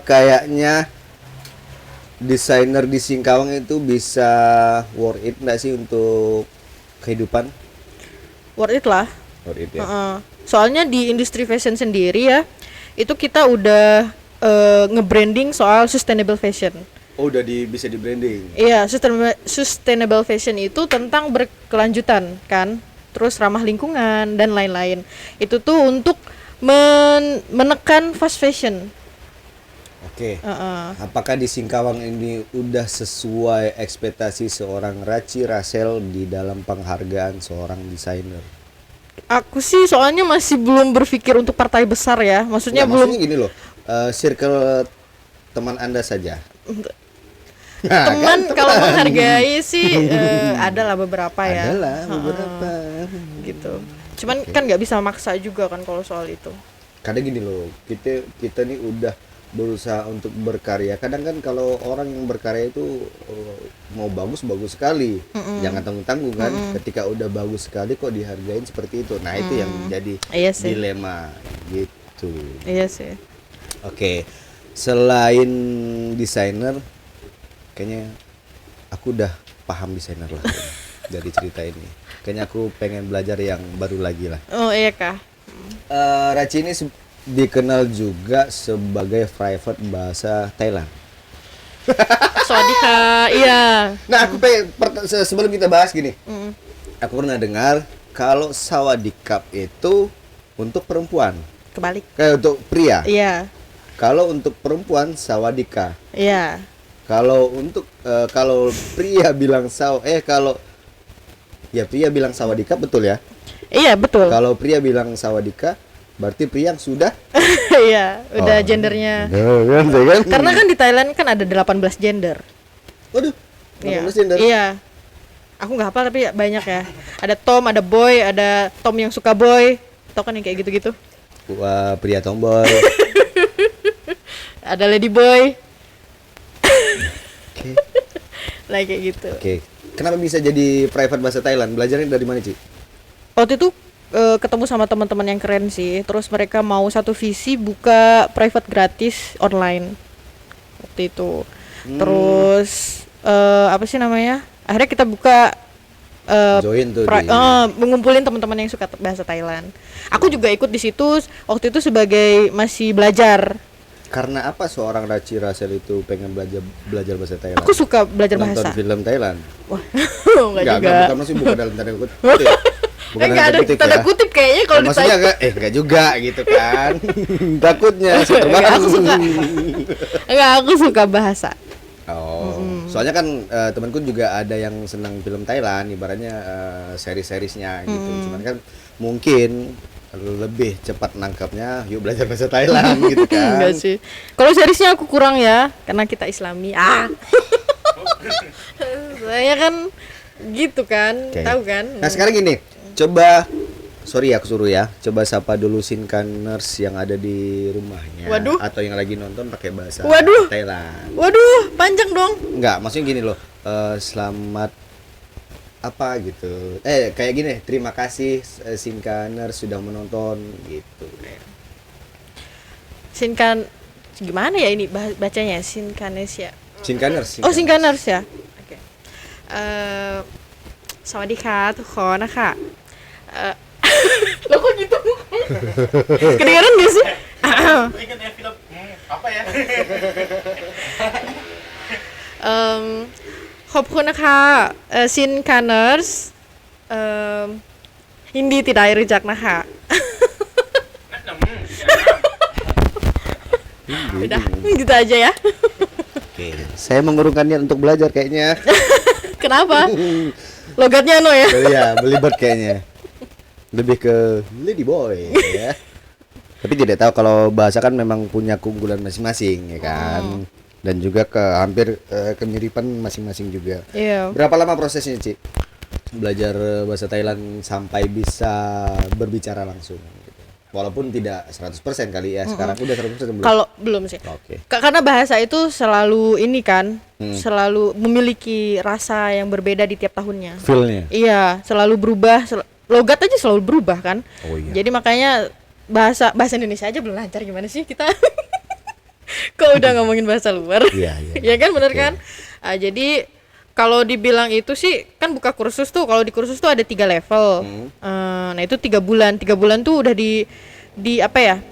Kayaknya desainer di Singkawang itu bisa worth it nggak sih untuk kehidupan? Worth it lah. Worth it ya. Soalnya di industri fashion sendiri ya, itu kita udah nge-branding soal sustainable fashion. Oh, udah bisa di branding. Iya, sustainable fashion itu tentang berkelanjutan kan, terus ramah lingkungan dan lain-lain. Itu tuh untuk menekan fast fashion. Oke. Apakah di Singkawang ini udah sesuai ekspektasi seorang Raci Rasel di dalam penghargaan seorang desainer? Aku sih soalnya masih belum berpikir untuk partai besar ya, maksudnya Nggak, belum. maksudnya gini loh, circle teman Anda saja. Nah, Teman kan, kalau menghargai sih adalah beberapa ya. adalah beberapa. Gitu. Cuman kan nggak bisa maksa juga kan kalau soal itu. Kadang gini loh, kita nih udah berusaha untuk berkarya. Kadang kan kalau orang yang berkarya itu mau bagus sekali, jangan tanggung-tanggung kan. Ketika udah bagus sekali kok dihargain seperti itu. Nah itu yang jadi Iya sih. dilema gitu. Iya sih. Oke, selain desainer, kayaknya aku udah paham desainer lah kayaknya, dari cerita ini. Kayaknya aku pengen belajar yang baru lagi lah. Oh iya kah. Raci ini dikenal juga sebagai private bahasa Thailand. Sawadika, iya. Nah, aku pengen sebelum kita bahas gini, aku pernah dengar kalau sawadikap itu untuk perempuan, Kebalik. kayak untuk pria. Iya. Kalau untuk perempuan sawadika. Iya. Kalau untuk kalau pria bilang kalau ya pria bilang sawadikap betul ya. Iya, betul. Kalau pria bilang sawadika berarti pria yang sudah Iya, udah gendernya. kan? Karena kan di Thailand kan ada 18 gender. Waduh, Iya. 18 gender. Iya. Aku nggak hafal tapi banyak ya. Ada Tom, ada Boy, ada Tom yang suka boy. Tau kan yang kayak gitu-gitu. Wah, pria tomboy. Ada Lady Boy. Oke. Lah kayak gitu. Oke. Kenapa bisa jadi private bahasa Thailand? Belajarnya dari mana, Ci? Waktu itu ketemu sama teman-teman yang keren sih. Terus mereka mau satu visi buka private gratis online. Waktu itu. Terus apa sih namanya? Akhirnya kita buka Join tuh di mengumpulin teman-teman yang suka bahasa Thailand. Aku juga ikut di situ waktu itu sebagai masih belajar. Karena apa seorang Raci Rasel itu pengen belajar bahasa Thailand? Aku suka belajar Nonton bahasa. film Thailand. Wah, enggak juga. Bukan maksudnya bukan dalam tanda kutip. Ya. Bukan Enggak ada kutip tanda ya. kutip kayaknya kalau Maksudnya ditanya. enggak juga gitu kan. Takutnya saya Enggak, terbang. aku suka. Enggak, aku suka bahasa. Oh, soalnya kan temanku juga ada yang senang film Thailand, ibaratnya seri-serisnya gitu. Cuman kan mungkin lebih cepat nangkapnya, yuk belajar bahasa Thailand gitu kan. Enggak sih. Kalau seriesnya aku kurang ya, karena kita Islami. Saya kan gitu kan, Oke. tahu kan? Nah sekarang gini, coba sorry aku suruh ya, coba sapa dulu Sinkaners yang ada di rumahnya. Waduh. Atau yang lagi nonton pakai bahasa Waduh. Thailand. Waduh, panjang dong. Enggak, maksudnya gini loh. Selamat apa gitu. Kayak gini, terima kasih Sinkaners sudah menonton gitu. Sinkan gimana ya ini bacanya? Sinkanesia. Sinkaners. Oh, Sinkaners ya. Oke. สวัสดีค่ะทุกคนนะคะLo kok gitu? Kedengeran gak sih? Ingat ya film apa ya? ขอบคุณนะคะซินคาเนอร์สยินดีที่ได้รู้จักนะคะ Udah, gitu aja ya. Oke, saya mengurungkan niat untuk belajar kayaknya. Kenapa? Logatnya no ya? Iya, belibet kayaknya. Lebih ke lady boy ya. Tapi tidak tahu kalau bahasa kan memang punya keunggulan masing-masing ya kan. Dan juga hampir kemiripan masing-masing juga. Iya. Berapa lama prosesnya, Ci? Belajar bahasa Thailand sampai bisa berbicara langsung gitu. Walaupun tidak 100% kali ya. Sekarang udah 100% belum? Kalau belum sih. Oke. Karena bahasa itu selalu ini kan, selalu memiliki rasa yang berbeda di tiap tahunnya. Feel-nya. Iya, selalu berubah. Logat aja selalu berubah kan. Oh iya. Jadi makanya bahasa Indonesia aja belum lancar gimana sih kita? Kok udah ngomongin bahasa luar? Iya, iya. Ya kan bener Oke. kan? Jadi kalau dibilang itu sih kan buka kursus tuh, kalau di kursus tuh ada 3 level. Nah itu 3 bulan. 3 bulan tuh udah di apa ya?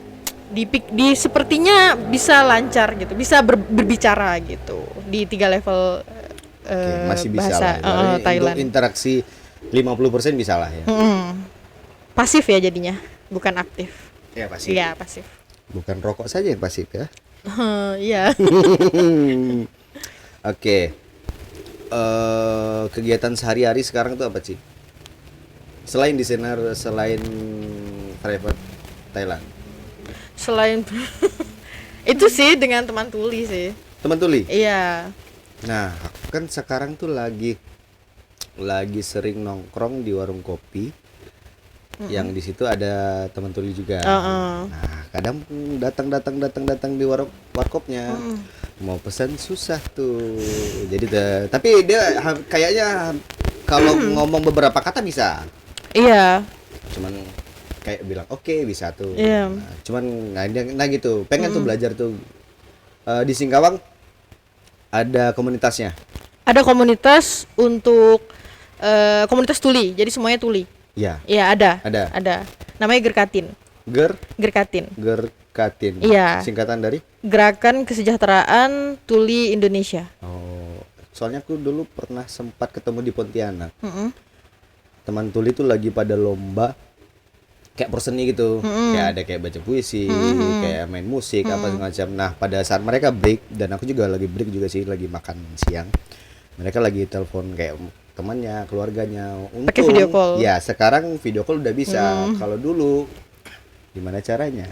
Di sepertinya bisa lancar gitu, bisa berbicara gitu di 3 level Oke, masih bisa bahasa lah. Ibaratnya Thailand. Untuk interaksi 50% bisa lah ya. Pasif ya jadinya, bukan aktif. Ya pasti. Iya pasif. Bukan rokok saja yang pasif ya. Iya. Oke. Kegiatan sehari-hari sekarang tuh apa sih? Selain desainer, selain private Thailand. Selain itu sih dengan teman tuli sih. Teman tuli. Iya. Nah, aku kan sekarang tuh lagi sering nongkrong di warung kopi. Yang di situ ada teman tuli juga. Heeh. Nah, kadang datang di warkopnya. Mau pesan susah tuh. Jadi tapi dia kayaknya kalau ngomong beberapa kata bisa. Iya. Cuman kayak bilang oke, bisa tuh. Iya. Nah, cuman nah gitu. Pengen tuh belajar tuh. Di Singkawang ada komunitasnya. Ada komunitas untuk komunitas tuli. Jadi semuanya tuli. Iya. Iya, Ada. Ada. Namanya Gerkatin. Gerkatin. Gerkatin. Iya. Singkatan dari? Gerakan Kesejahteraan Tuli Indonesia. Oh, soalnya aku dulu pernah sempat ketemu di Pontianak. Mm-mm. Teman tuli tuh lagi pada lomba kayak perseni gitu. Kayak ada kayak baca puisi, kayak main musik apa semacam. Nah, pada saat mereka break dan aku juga lagi break juga sih, lagi makan siang. Mereka lagi telepon kayak temannya, keluarganya. Pakai video call. Ya, sekarang video call udah bisa. Kalau dulu gimana caranya?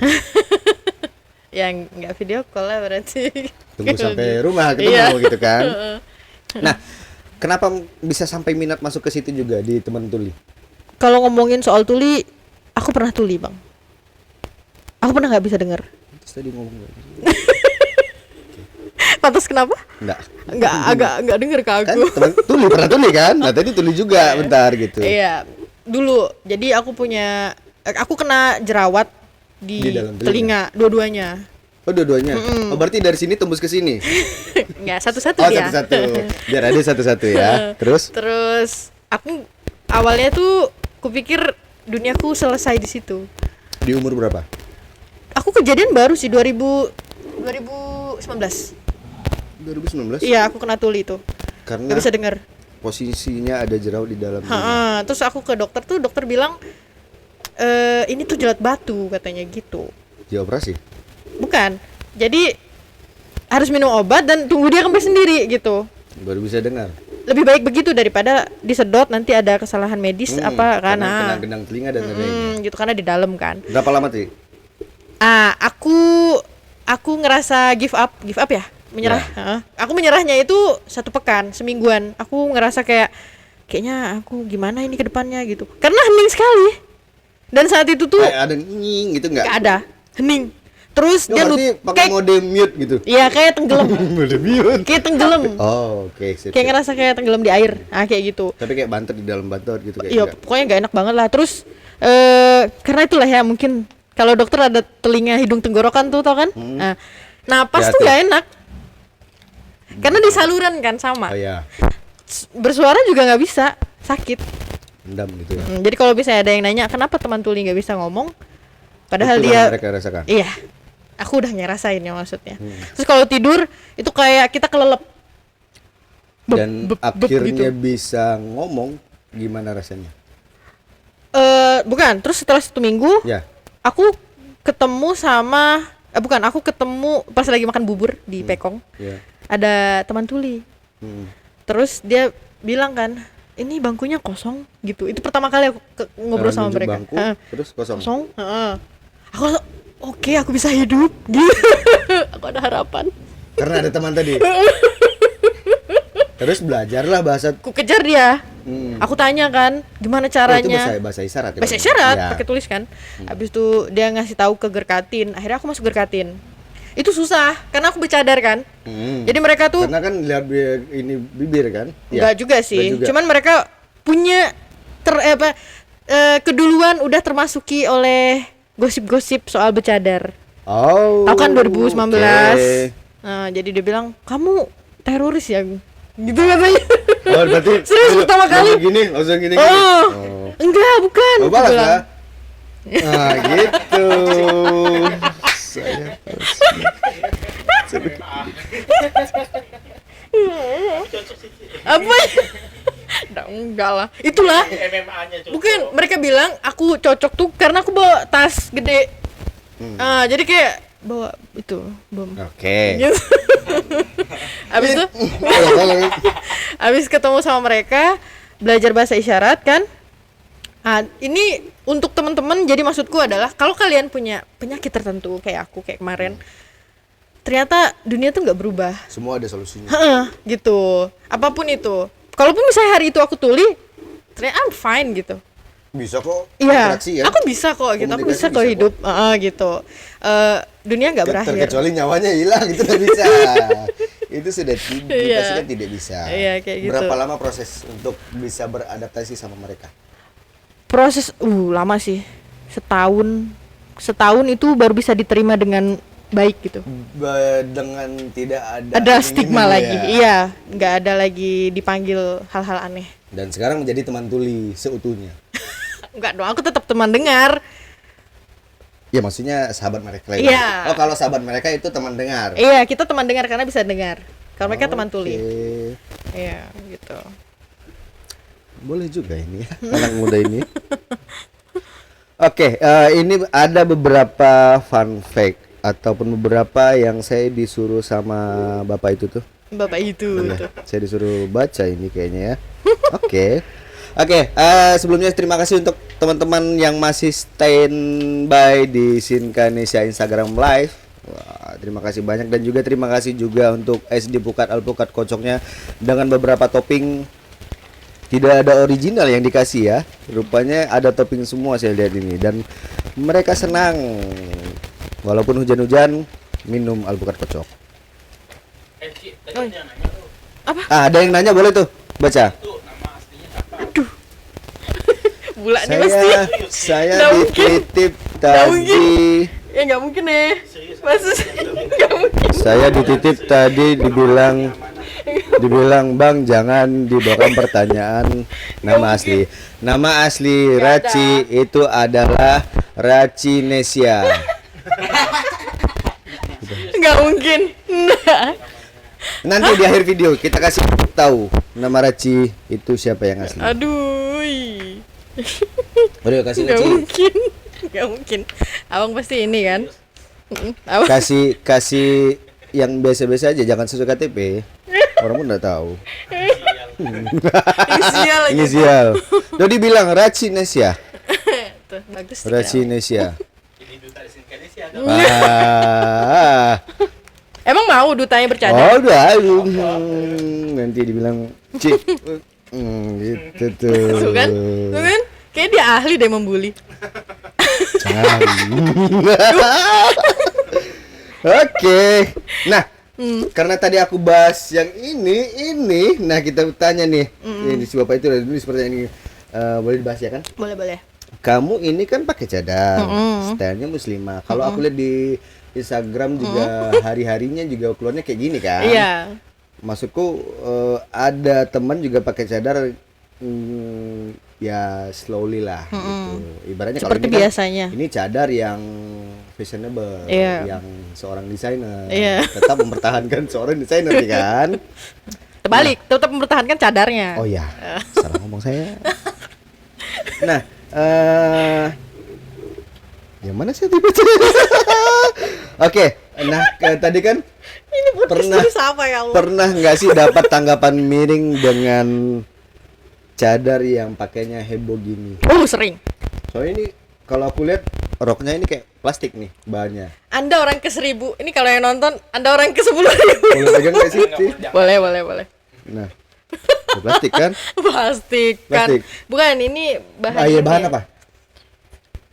Yang nggak video call lah berarti. Tunggu sampai rumah ketemu Iya. gitu kan. Nah, kenapa bisa sampai minat masuk ke situ juga di teman tuli? Kalau ngomongin soal tuli, aku pernah tuli, Bang. Aku pernah nggak bisa dengar. Terus tadi ngomong gak? Pantas kenapa? Nggak denger ke Kan aku. teman tuli pernah tuli kan? Nah, tadi tuli juga bentar gitu. Iya, dulu. Jadi aku kena jerawat Di di dalam telinga dua-duanya. Oh, dua-duanya. Oh, berarti dari sini tembus ke sini. Nggak satu-satu Oh, dia. satu-satu. Biar ada satu-satu ya. Terus Terus aku awalnya tuh kupikir duniaku selesai di situ. di umur berapa? Aku kejadian baru sih 2019. 2019. Iya, aku kena tuli itu. Karena Gak bisa denger. posisinya ada jerawat di dalam. Ha-ha. Terus aku ke dokter tuh, dokter bilang ini tuh jelat batu katanya gitu. Dioperasi. Bukan. Jadi harus minum obat dan tunggu dia kembali sendiri gitu. Baru bisa dengar. Lebih baik begitu daripada disedot nanti ada kesalahan medis apa Karena karena kena gendang telinga dan lain-lainnya. gitu karena di dalam kan. Berapa lama sih? Aku ngerasa give up ya, menyerah. Heeh. Aku menyerahnya itu 1 pekan, semingguan. Aku ngerasa kayaknya aku gimana ini ke depannya gitu. Karena hening sekali. Dan saat itu tuh Kayak ada nying gitu enggak? gak ada, hening. Terus dia berarti pakai kayak mode mute gitu. iya kayak tenggelam. Mode mute. Kayak tenggelam. Oh, oke. Sip, Kayak sip. ngerasa kayak tenggelam di air. Kayak gitu. Tapi kayak bantet di dalam bantot gitu kayak Iya, enggak. pokoknya gak enak banget lah. Terus karena itulah ya mungkin kalau dokter ada telinga, hidung, tenggorokan tuh tau kan? Nah, napas tuh Hati-hati. gak enak. Karena di saluran kan sama. Oh ya, Bersuara juga nggak bisa, sakit. endam gitu ya. Jadi kalau misalnya ada yang nanya kenapa teman tuli nggak bisa ngomong, padahal Itulah dia, yang mereka rasakan. iya, aku udah ngerasain ya maksudnya. Terus kalau tidur itu kayak kita kelelep. Dan bep akhirnya gitu. bisa ngomong, gimana rasanya? Bukan. Terus setelah 1 minggu, Ya. aku ketemu sama, aku ketemu pas lagi makan bubur di Pekong. Ya. Ada teman tuli. Hmm. Terus dia bilang kan, ini bangkunya kosong gitu. Itu pertama kali aku ngobrol sama Nunjuk mereka. bangku, Heeh. terus kosong. Kosong. Heeh. Aku langsung, oke, aku bisa hidup gitu. Aku ada harapan. Karena ada teman tadi. Terus belajarlah bahasa. Aku kejar dia. Hmm. Aku tanya kan, gimana Oh, itu caranya? bahasa isyarat ya? Bahasa Bang? isyarat, Ya. pakai tulis kan. Habis itu dia ngasih tahu ke Gerkatin. Akhirnya aku masuk Gerkatin. Itu susah karena aku bercadar kan. Jadi mereka tuh Karena kan lihat ini bibir kan? enggak Ya. juga sih. Enggak juga. Cuman mereka punya keduluan udah termasuki oleh gosip-gosip soal bercadar. Oh. Tahu kan 2019. oke. Nah, jadi dia bilang, "Kamu teroris ya?" Gitu katanya. Oh, berarti Serius pertama kali. Gini, langsung gini. Oh. Oh. Enggak, bukan. Oh, Dia balas bilang, lah. Nah, gitu. Saya apa? Nah, enggak lah. Itulah. MMA-nya cocok. Bukan, mereka bilang aku cocok tuh karena aku bawa tas gede. Jadi kayak bawa itu bom. Oke. Gitu. Abis itu, abis ketemu sama mereka, belajar bahasa isyarat kan. Ini untuk teman-teman. Jadi maksudku adalah kalau kalian punya penyakit tertentu kayak aku kayak kemarin, ternyata dunia tuh nggak berubah. Semua ada solusinya. Heeh, gitu. Apapun itu. Kalaupun misalnya hari itu aku tuli, ternyata I'm fine gitu. bisa kok Iya, interaksi ya. aku bisa kok gitu, aku Komunikasi bisa kok bisa hidup, gitu. Dunia nggak berakhir. Terkecuali nyawanya hilang itu nggak bisa. Itu sudah dipastikan tidak bisa. Iya, kayak gitu. Berapa lama proses untuk bisa beradaptasi sama mereka? Proses lama sih, setahun itu baru bisa diterima dengan baik gitu. Dengan tidak ada Ada stigma ini lagi, ya. iya, nggak ada lagi dipanggil hal-hal aneh. Dan sekarang menjadi teman tuli seutuhnya. Enggak dong, aku tetap teman dengar. Ya maksudnya sahabat mereka. Iya. Oh kalau sahabat mereka itu teman dengar. Iya, kita teman dengar karena bisa dengar. Kalau mereka teman tuli. Oke. Iya, gitu. Boleh juga ini ya, anak muda ini. Oke, ini ada beberapa fun fact ataupun beberapa yang saya disuruh sama bapak itu tuh. Bapak itu. Iya, saya disuruh baca ini kayaknya ya. Oke. Oke, sebelumnya terima kasih untuk teman-teman yang masih standby di Sinkanesia Instagram Live. Wah, terima kasih banyak dan juga terima kasih juga untuk SD Pukat Alpukat kocoknya dengan beberapa topping. Tidak ada original yang dikasih ya. Rupanya ada topping semua saya lihat ini dan mereka senang. Walaupun hujan-hujan minum alpukat kocok. Ci, tadi ada yang nanya tuh. Ada yang nanya boleh tuh baca. Itu nama aslinya siapa? Bulan nih pasti. Saya Nggak mungkin. dititip Nggak tadi. mungkin. Ya nggak mungkin nih. Serius. Masa sih? Nggak mungkin. Saya dititip tadi dibilang Bang jangan dibawakan pertanyaan nama asli. Nama asli Nggak Raci itu adalah Raci Nesia. Nggak mungkin. Nah. Nanti di akhir video kita kasih tahu nama Raci itu siapa yang asli. Aduh. Udah kasih Nggak Raci. mungkin. Nggak mungkin. Abang pasti ini kan. Abang. Kasih yang biasa-biasa aja, jangan sesuai KTP. Orang pun nggak tahu. Inisial lagi. Inisial. Jadi bilang Raci Nesia. Tuh, bagus sih. Raci Nesia. Ini duta di Sinkanesia ada. Ah. Emang mau dutanya bercanda? Oh, udah. Nanti dibilang Cik. Gitu tuh. Tuh kan? Tuh kan? Kayak dia ahli deh membuli. Oke. Nah, karena tadi aku bahas yang ini, nah kita tanya nih. Ini si bapak itu dulu seperti ini. Boleh dibahas ya kan? Boleh, boleh. Kamu ini kan pakai cadar, stylenya muslimah. Kalau aku lihat di Instagram juga hari-harinya juga keluarnya kayak gini kan? Iya. Maksudku ada teman juga pakai cadar, ya slowly lah gitu. Ibaratnya kalau Seperti ini kan, biasanya. ini cadar yang fashionable, Iya. yang seorang desainer, Iya. tetap mempertahankan seorang desainer nih kan? Terbalik, tetap mempertahankan cadarnya. Oh ya, salah ngomong saya. Nah, yang mana sih tiba-tiba? Oke, nah tadi kan Ini podcast pernah- tulis apa ya Allah? pernah nggak sih dapat tanggapan miring dengan cadar yang pakainya heboh gini? Sering. Soalnya ini kalau aku lihat roknya ini kayak plastik nih bahannya. Anda orang ke 1000. Ini kalau yang nonton, Anda orang ke 10.000. Boleh pegang nggak sih? Ci? Boleh, boleh, boleh. Nah, plastik kan? Plastik kan. Plastik. Bukan, ini bahan. Iya ini bahan ya. apa?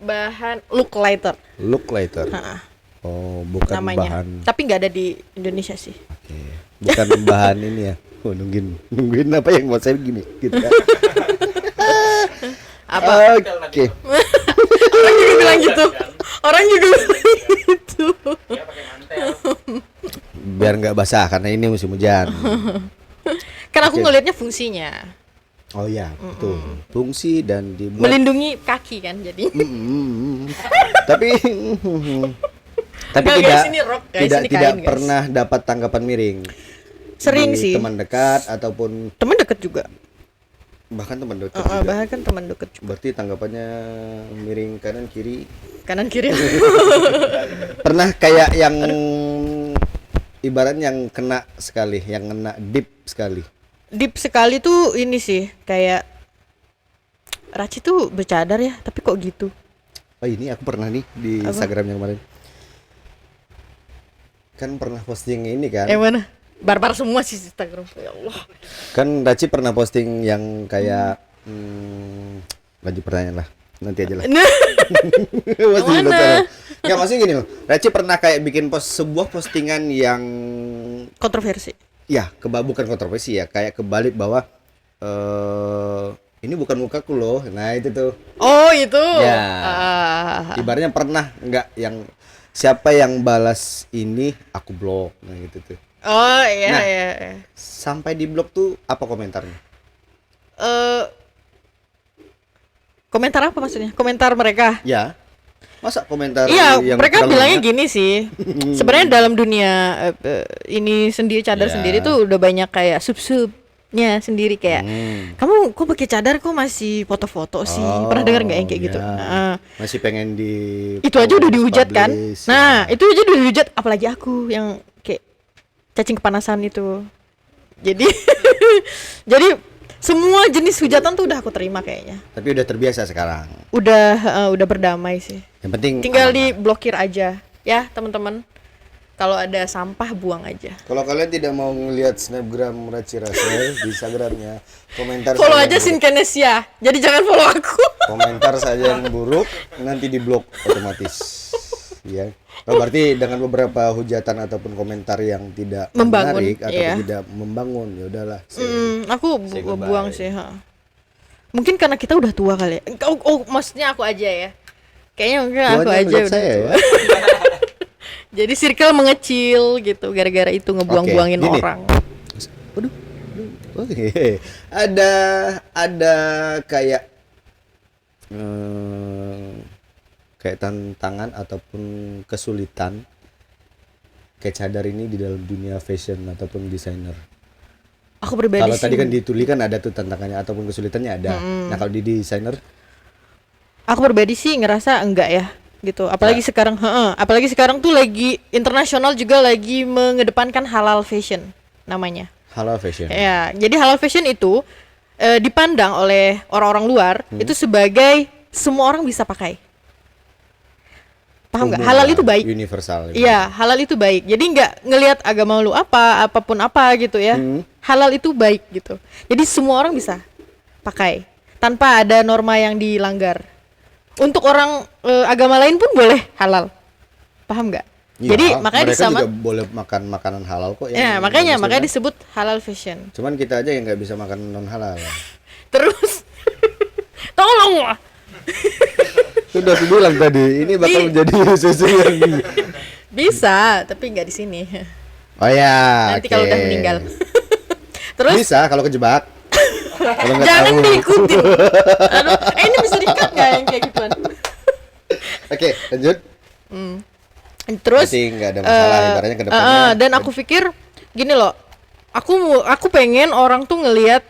Bahan look lighter Look lighter. Ha-ha. Oh, bukan namanya. bahan. Tapi nggak ada di Indonesia sih. Oke. Bukan bahan ini ya. Oh, nungguin apa yang mau saya gini gitu kan. Apa? Oke. Orang juga bilang gitu. Orang juga bilang gitu. Dia pakai mantel. Biar nggak basah karena ini musim hujan. Kan aku Oke. ngelihatnya fungsinya. Oh ya, betul. Fungsi dan dibuat. Melindungi kaki kan jadi. Tapi Nggak, tidak guys, ini rok, guys, tidak ini tidak kain, guys. pernah dapat tanggapan miring. Sering Di sih. Teman dekat ataupun Temen deket juga. bahkan teman dekat juga. Bahkan kan teman deket juga. Berarti tanggapannya miring kanan kiri. Kanan kiri. Pernah kayak yang ibarat yang kena sekali, yang kena deep sekali. Deep sekali tuh ini sih kayak Raci tuh bercadar ya, tapi kok gitu? Oh ini aku pernah nih di Apa? Instagram yang kemarin. Kan pernah posting ini kan. Yang mana? Barbar semua sih Instagram. Ya Allah. Kan Raci pernah posting yang kayak lanjut pertanyaan lah. Nanti aja lah. Nah, Masih mana? penasaran. Nggak, maksudnya gini loh. Reci pernah kayak bikin sebuah postingan yang kontroversi. ya bukan kontroversi ya, kayak kebalik bahwa ini bukan mukaku loh. Nah, itu tuh. Oh, itu. Ya. Ah. Ibaratnya pernah nggak yang siapa yang balas ini aku blok. Nah, gitu tuh. Oh, iya, Nah. iya. Sampai di blok tuh apa komentarnya? Komentar apa maksudnya? Komentar mereka. Ya. Masa komentar Iya, yang mereka terlalu bilangnya banyak? gini sih. Sebenarnya dalam dunia ini sendiri cadar Ya. sendiri tuh udah banyak kayak sub-subnya sendiri kayak kamu kok pakai cadar kok masih foto-foto sih. Pernah dengar nggak yang kayak gitu? ya. Nah, Masih pengen di itu aja udah dihujat kan? publish, Nah, ya. itu aja udah dihujat apalagi aku yang kayak cacing kepanasan itu. Jadi jadi semua jenis hujatan tuh udah aku terima kayaknya. Tapi udah terbiasa sekarang. Udah berdamai sih. Yang penting Tinggal aman. diblokir aja ya teman-teman. Kalau ada sampah buang aja. Kalau kalian tidak mau ngelihat snapgram Raci Rasel di Instagramnya, komentar Follow saja aja yang buruk. Sinkenesia. Jadi jangan follow aku. Komentar saja yang buruk nanti diblok otomatis. Ya. Oh, berarti dengan beberapa hujatan ataupun komentar yang tidak Membangun, menarik atau iya. tidak membangun, ya udahlah. Aku Say goodbye. buang sih. Mungkin karena kita udah tua kali ya. Oh, maksudnya aku aja ya. Kayaknya mungkin aku Tuanya aja menurut udah saya tua. ya. Jadi circle mengecil gitu gara-gara itu ngebuang-buangin Oke, gini. orang. Waduh. Oke. Ada kayak kayak tantangan ataupun kesulitan kayak cadar ini di dalam dunia fashion ataupun desainer. Aku pribadi Kalau sih. tadi kan ditulikan ada tuh tantangannya ataupun kesulitannya ada. Nah, kalau di desainer Aku pribadi sih ngerasa enggak ya gitu. Apalagi sekarang, apalagi sekarang tuh lagi internasional juga lagi mengedepankan halal fashion namanya. halal fashion. Ya, jadi halal fashion itu dipandang oleh orang-orang luar itu sebagai semua orang bisa pakai. Paham nggak? Umum Halal lah, itu baik. Universal. Iya, halal itu baik. Jadi nggak ngelihat agama lu apa, apapun apa gitu ya. Halal itu baik gitu. Jadi semua orang bisa pakai tanpa ada norma yang dilanggar. Untuk orang agama lain pun boleh halal. Paham nggak? Iya, Jadi makanya mereka disama. juga boleh makan makanan halal kok Ya, yang makanya Muslim kan. disebut halal fashion. Cuman kita aja yang nggak bisa makan non halal. Terus tolong lah. Sudah aku bilang tadi, ini bakal menjadi sesuatu yang Bisa, tapi nggak di sini. oh ya. Nanti kalau oke. udah meninggal. Terus Bisa kalau kejebak. Kalau nggak jangan tahu. diikutin. Aduh, ini bisa di-cut nggak yang kayak gituan? Oke, lanjut. Terus Berarti nggak ada masalah ibaratnya ke depannya. dan aku pikir gini loh. Aku pengen orang tuh ngelihat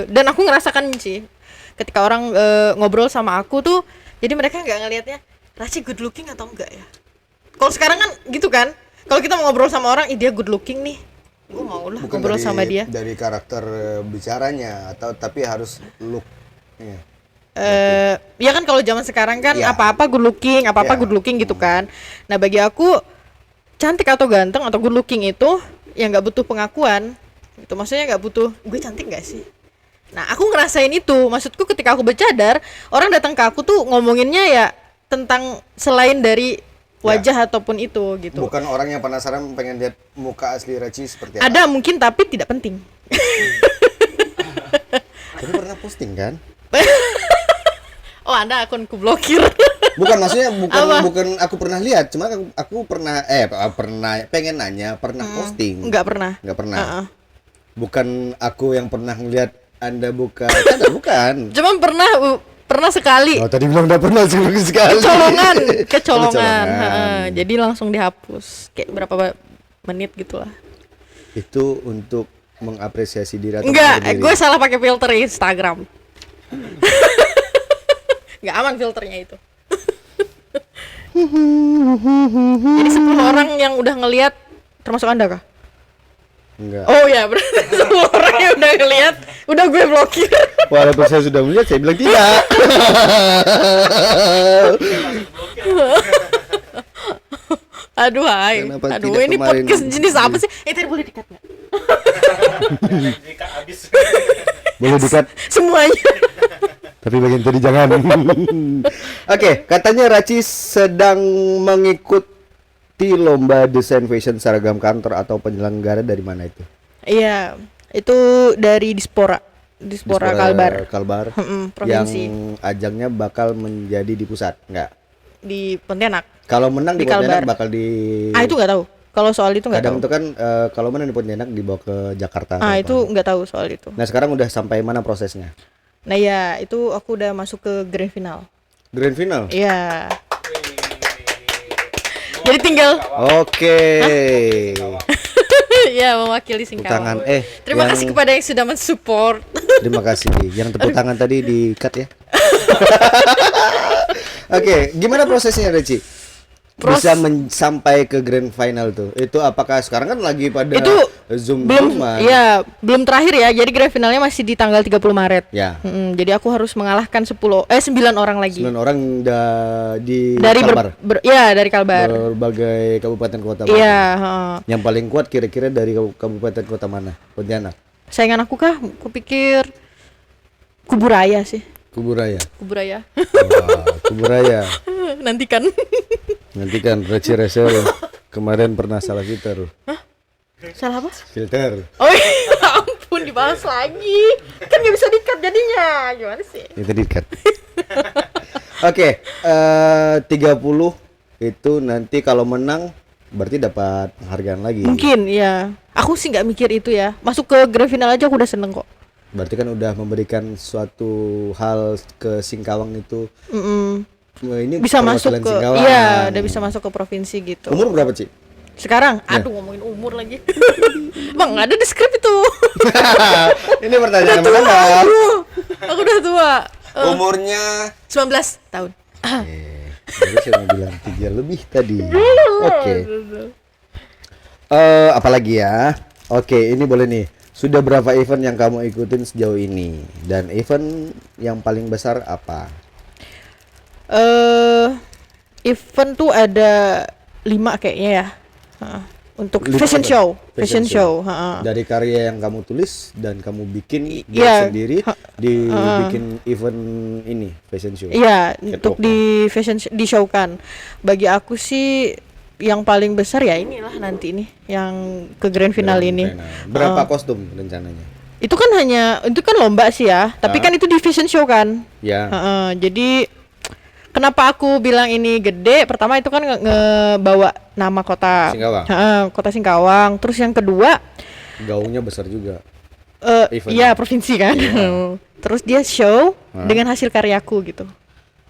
dan aku ngerasakan sih ketika orang ngobrol sama aku tuh, jadi mereka nggak ngelihatnya Raci good looking atau enggak ya. Kalau sekarang kan gitu kan. Kalau kita mau ngobrol sama orang, dia good looking nih. Gue mau lah Bukan ngobrol dari, sama dia. dari karakter bicaranya atau tapi harus look. Iya. Ya kan kalau zaman sekarang kan Iya. apa-apa good looking, apa-apa Iya. good looking gitu kan. Nah, bagi aku cantik atau ganteng atau good looking itu yang nggak butuh pengakuan. Itu maksudnya nggak butuh gue cantik nggak sih? Nah, aku ngerasain itu. Maksudku ketika aku bercadar, orang datang ke aku tuh ngomonginnya ya tentang selain dari wajah ataupun itu gitu. Bukan orang yang penasaran pengen lihat muka asli Raci seperti apa. Ada mungkin tapi tidak penting. Tapi pernah posting kan? Oh, Anda akunku blokir. Bukan maksudnya Apa? bukan aku pernah lihat, cuma aku pernah pengen nanya, pernah posting. Nggak pernah. Nggak pernah. Uh-uh. Bukan aku yang pernah ngelihat Anda buka cadar, bukan. Cuman pernah sekali. Oh, tadi bilang udah pernah sekali. Kecolongan. Jadi langsung dihapus. Kayak berapa menit gitulah. Itu untuk mengapresiasi diri atau Enggak, menghibur diri? gue salah pakai filter Instagram. Nggak aman filternya itu. Jadi 10 orang yang udah ngelihat termasuk Anda kah? Enggak. Oh ya, berarti 10 orang yang udah ngelihat udah gue blokir. Walaupun saya sudah melihat, saya bilang tidak. Aduh, hai. Kenapa Aduh, tidak ini kemarin? podcast jenis apa sih? Tadi boleh di-cut nggak? Jika habis Boleh dikat. Semuanya. Tapi bagian tadi jangan. Oke, katanya Raci sedang mengikuti lomba desain fashion seragam kantor atau penyelenggara dari mana itu? Iya, itu dari Dispora Kalbar. Provinsi. Yang ajangnya bakal menjadi di pusat, enggak? Di Pontianak. Kalau menang di Pontianak Kalbar. bakal di. Itu nggak tahu. Kalau soal itu nggak tahu. Kadang itu kan kalau menang di Pontianak dibawa ke Jakarta. Itu nggak tahu soal itu. Nah sekarang udah sampai mana prosesnya? Nah ya, itu aku udah masuk ke grand final. Grand final? Iya. Jadi tinggal. Oke. Ya, mewakili Tepuk Singkawang. tangan. Terima kasih kepada yang sudah mensupport. Terima kasih. Yang tepuk tangan tadi di cut ya. Oke, gimana prosesnya Reci? Bisa sampai ke grand final tuh. Itu apakah sekarang kan lagi pada Itu Zoom belum, Zooman? ya belum terakhir ya. Jadi grand finalnya masih di tanggal 30 Maret. Ya. Jadi aku harus mengalahkan 9 orang lagi. 9 orang di Dari Kalbar. dari Kalbar. Berbagai kabupaten kota mana? Iya, Yang paling kuat kira-kira dari kabupaten kota mana? Pontianak. saingan aku kah? Aku pikir Kuburaya sih. Kuburaya. Kuburaya. Wah, Kuburaya. Nantikan. Nanti kan Reci Rese kemarin pernah salah filter. Salah apa? Filter. Oh iya, ampun dibahas lagi. Kan nggak bisa di-cut jadinya. Gimana sih? Itu di-cut. Oke, 30 itu nanti kalau menang berarti dapat penghargaan lagi. Mungkin ya. Aku sih nggak mikir itu ya. Masuk ke grand final aja aku udah seneng kok. Berarti kan udah memberikan suatu hal ke Singkawang itu. Ini Bisa masuk perwakilan ke Singkawang. iya, udah bisa masuk ke provinsi gitu. Umur berapa, Ci? Sekarang, Ya. aduh ngomongin umur lagi. Bang, ada di skrip itu. Ini pertanyaan mana? Aku udah tua. Umurnya 19 tahun. Jadi saya mau bilang 3 lebih tadi. Oke. Apalagi ya? Oke, ini boleh nih. Sudah berapa event yang kamu ikutin sejauh ini? Dan event yang paling besar apa? Event tuh ada 5 kayaknya ya. Untuk 5 fashion apa? show, Fashion fashion show. Dari karya yang kamu tulis dan kamu bikin buat Iya. sendiri dibikin event ini fashion show. Iya, Catwalk. untuk di fashion di show kan. Bagi aku sih yang paling besar ya inilah nanti ini yang ke grand final ini. Berapa kostum rencananya? Itu kan lomba sih ya, tapi kan itu di fashion show kan. Ya. Jadi kenapa aku bilang ini gede? Pertama itu kan ngebawa nama kota Singkawang. Kota Singkawang. Terus yang kedua, Gaungnya besar juga. Event. iya provinsi kan. Terus dia show dengan hasil karyaku gitu.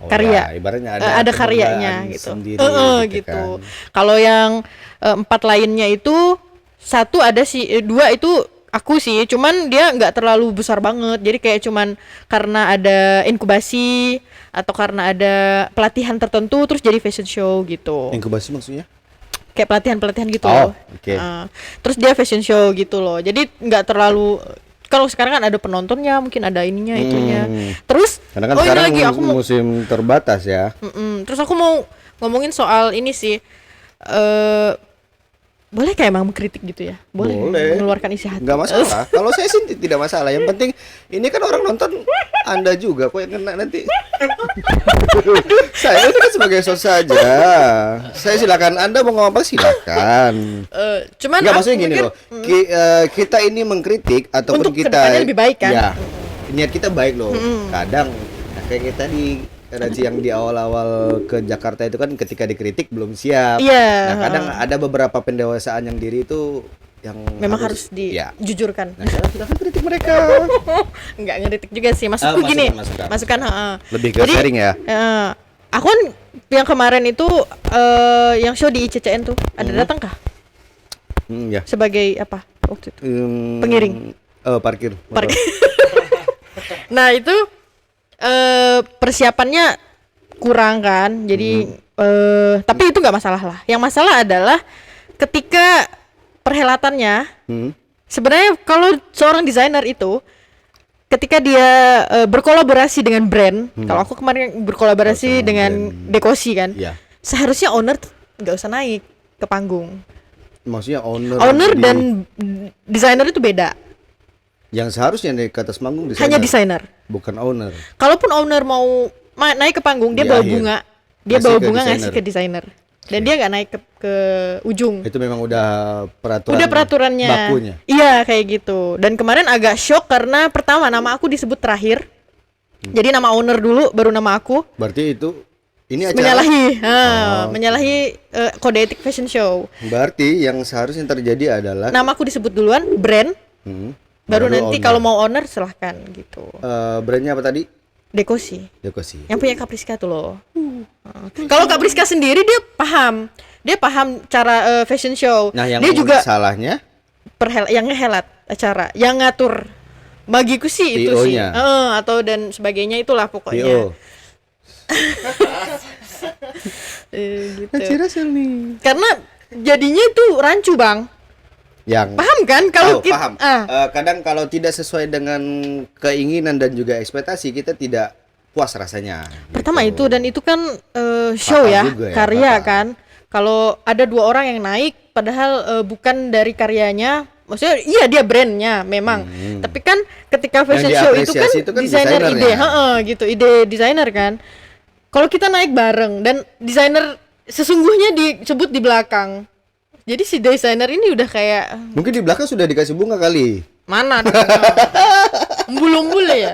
Karya, ibaratnya ada karyanya kebanggaan gitu. sendiri Gitu. kan. Kalau yang 4 lainnya itu 1 ada sih, 2 itu aku sih, cuman dia nggak terlalu besar banget. Jadi kayak cuman karena ada inkubasi atau karena ada pelatihan tertentu terus jadi fashion show gitu. Inkubasi maksudnya? Kayak pelatihan gitu Oh, loh. oke. Terus dia fashion show gitu loh. Jadi nggak terlalu, kalau sekarang kan ada penontonnya, mungkin ada ininya itunya. Terus Karena kan ini sekarang lagi aku mau musim terbatas ya. terus aku mau ngomongin soal ini sih. Boleh kayak emang mengkritik gitu ya? Boleh. Mengeluarkan isi hati. Nggak masalah. Kalau saya sih tidak masalah. Yang penting ini kan orang nonton Anda juga kok yang kena nanti. Saya ini kan sebagai host saja. Saya silakan, Anda mau ngomong apa silakan. Cuman Nggak, aku maksudnya gini mikir, loh. Kita ini mengkritik ataupun Untuk kita kedepannya lebih baik kan? Ya. Niat kita baik loh. Kadang kayak kita tadi Raci yang di awal-awal ke Jakarta itu kan ketika dikritik belum siap. Iya, Nah, kadang ada beberapa pendewasaan yang diri itu yang memang harus ya. dijujurkan. Nah, sekarang kita kritik mereka. Nggak ngeritik juga sih, maksudku gini. Masukan. Lebih ke Jadi, sharing ya. Aku kan yang kemarin itu yang show di ICCN tuh ada datang kah? Ya. Sebagai apa waktu itu? Pengiring. Parkir. Parkir. Nah itu persiapannya kurang kan, jadi tapi itu nggak masalah lah. Yang masalah adalah ketika perhelatannya. Sebenarnya kalau seorang desainer itu ketika dia berkolaborasi dengan brand, kalau aku kemarin berkolaborasi dengan Dekosi kan, seharusnya owner nggak usah naik ke panggung. Maksudnya Owner dan desainer itu beda. Yang seharusnya naik ke atas panggung hanya desainer. bukan owner. Kalaupun owner mau naik ke panggung, dia Di bawa akhir. bunga, dia Ngasih bawa ke bunga ngasih desainer. ke desainer, dan dia nggak naik ke ujung. Itu memang udah peraturan. Udah peraturannya. Bakunya. Iya kayak gitu. Dan kemarin agak shock karena pertama nama aku disebut terakhir. Jadi nama owner dulu, baru nama aku. Berarti itu ini acara. Menyalahi kode etik fashion show. Berarti yang seharusnya terjadi adalah Nama aku disebut duluan, brand. Baru nanti owner. kalau mau owner silahkan gitu. Brandnya apa tadi? Dekosi. Dekosi. Yang punya Kapriska tuh loh. Kalau Kapriska sendiri dia paham cara fashion show. Nah, yang dia juga salahnya yang ngehelat acara, yang ngatur. Bagiku sih itu sih. PO-nya. Atau dan sebagainya itulah pokoknya. PO. Gitu. Karena jadinya itu rancu, Bang. Yang Paham kan kalau tahu, paham. Kadang kalau tidak sesuai dengan keinginan dan juga ekspektasi kita tidak puas rasanya. Pertama gitu. itu dan itu kan show Fatal ya, juga ya, karya fatal. kan. Kalau ada 2 orang yang naik padahal bukan dari karyanya, maksudnya iya dia brandnya memang. Tapi kan ketika fashion show itu kan, diapresiasi itu kan desainer ide, desainernya. gitu, ide desainer kan. Kalau kita naik bareng dan desainer sesungguhnya disebut di belakang. Jadi si desainer ini udah kayak Mungkin di belakang sudah dikasih bunga kali. mana umbul-umbul ya.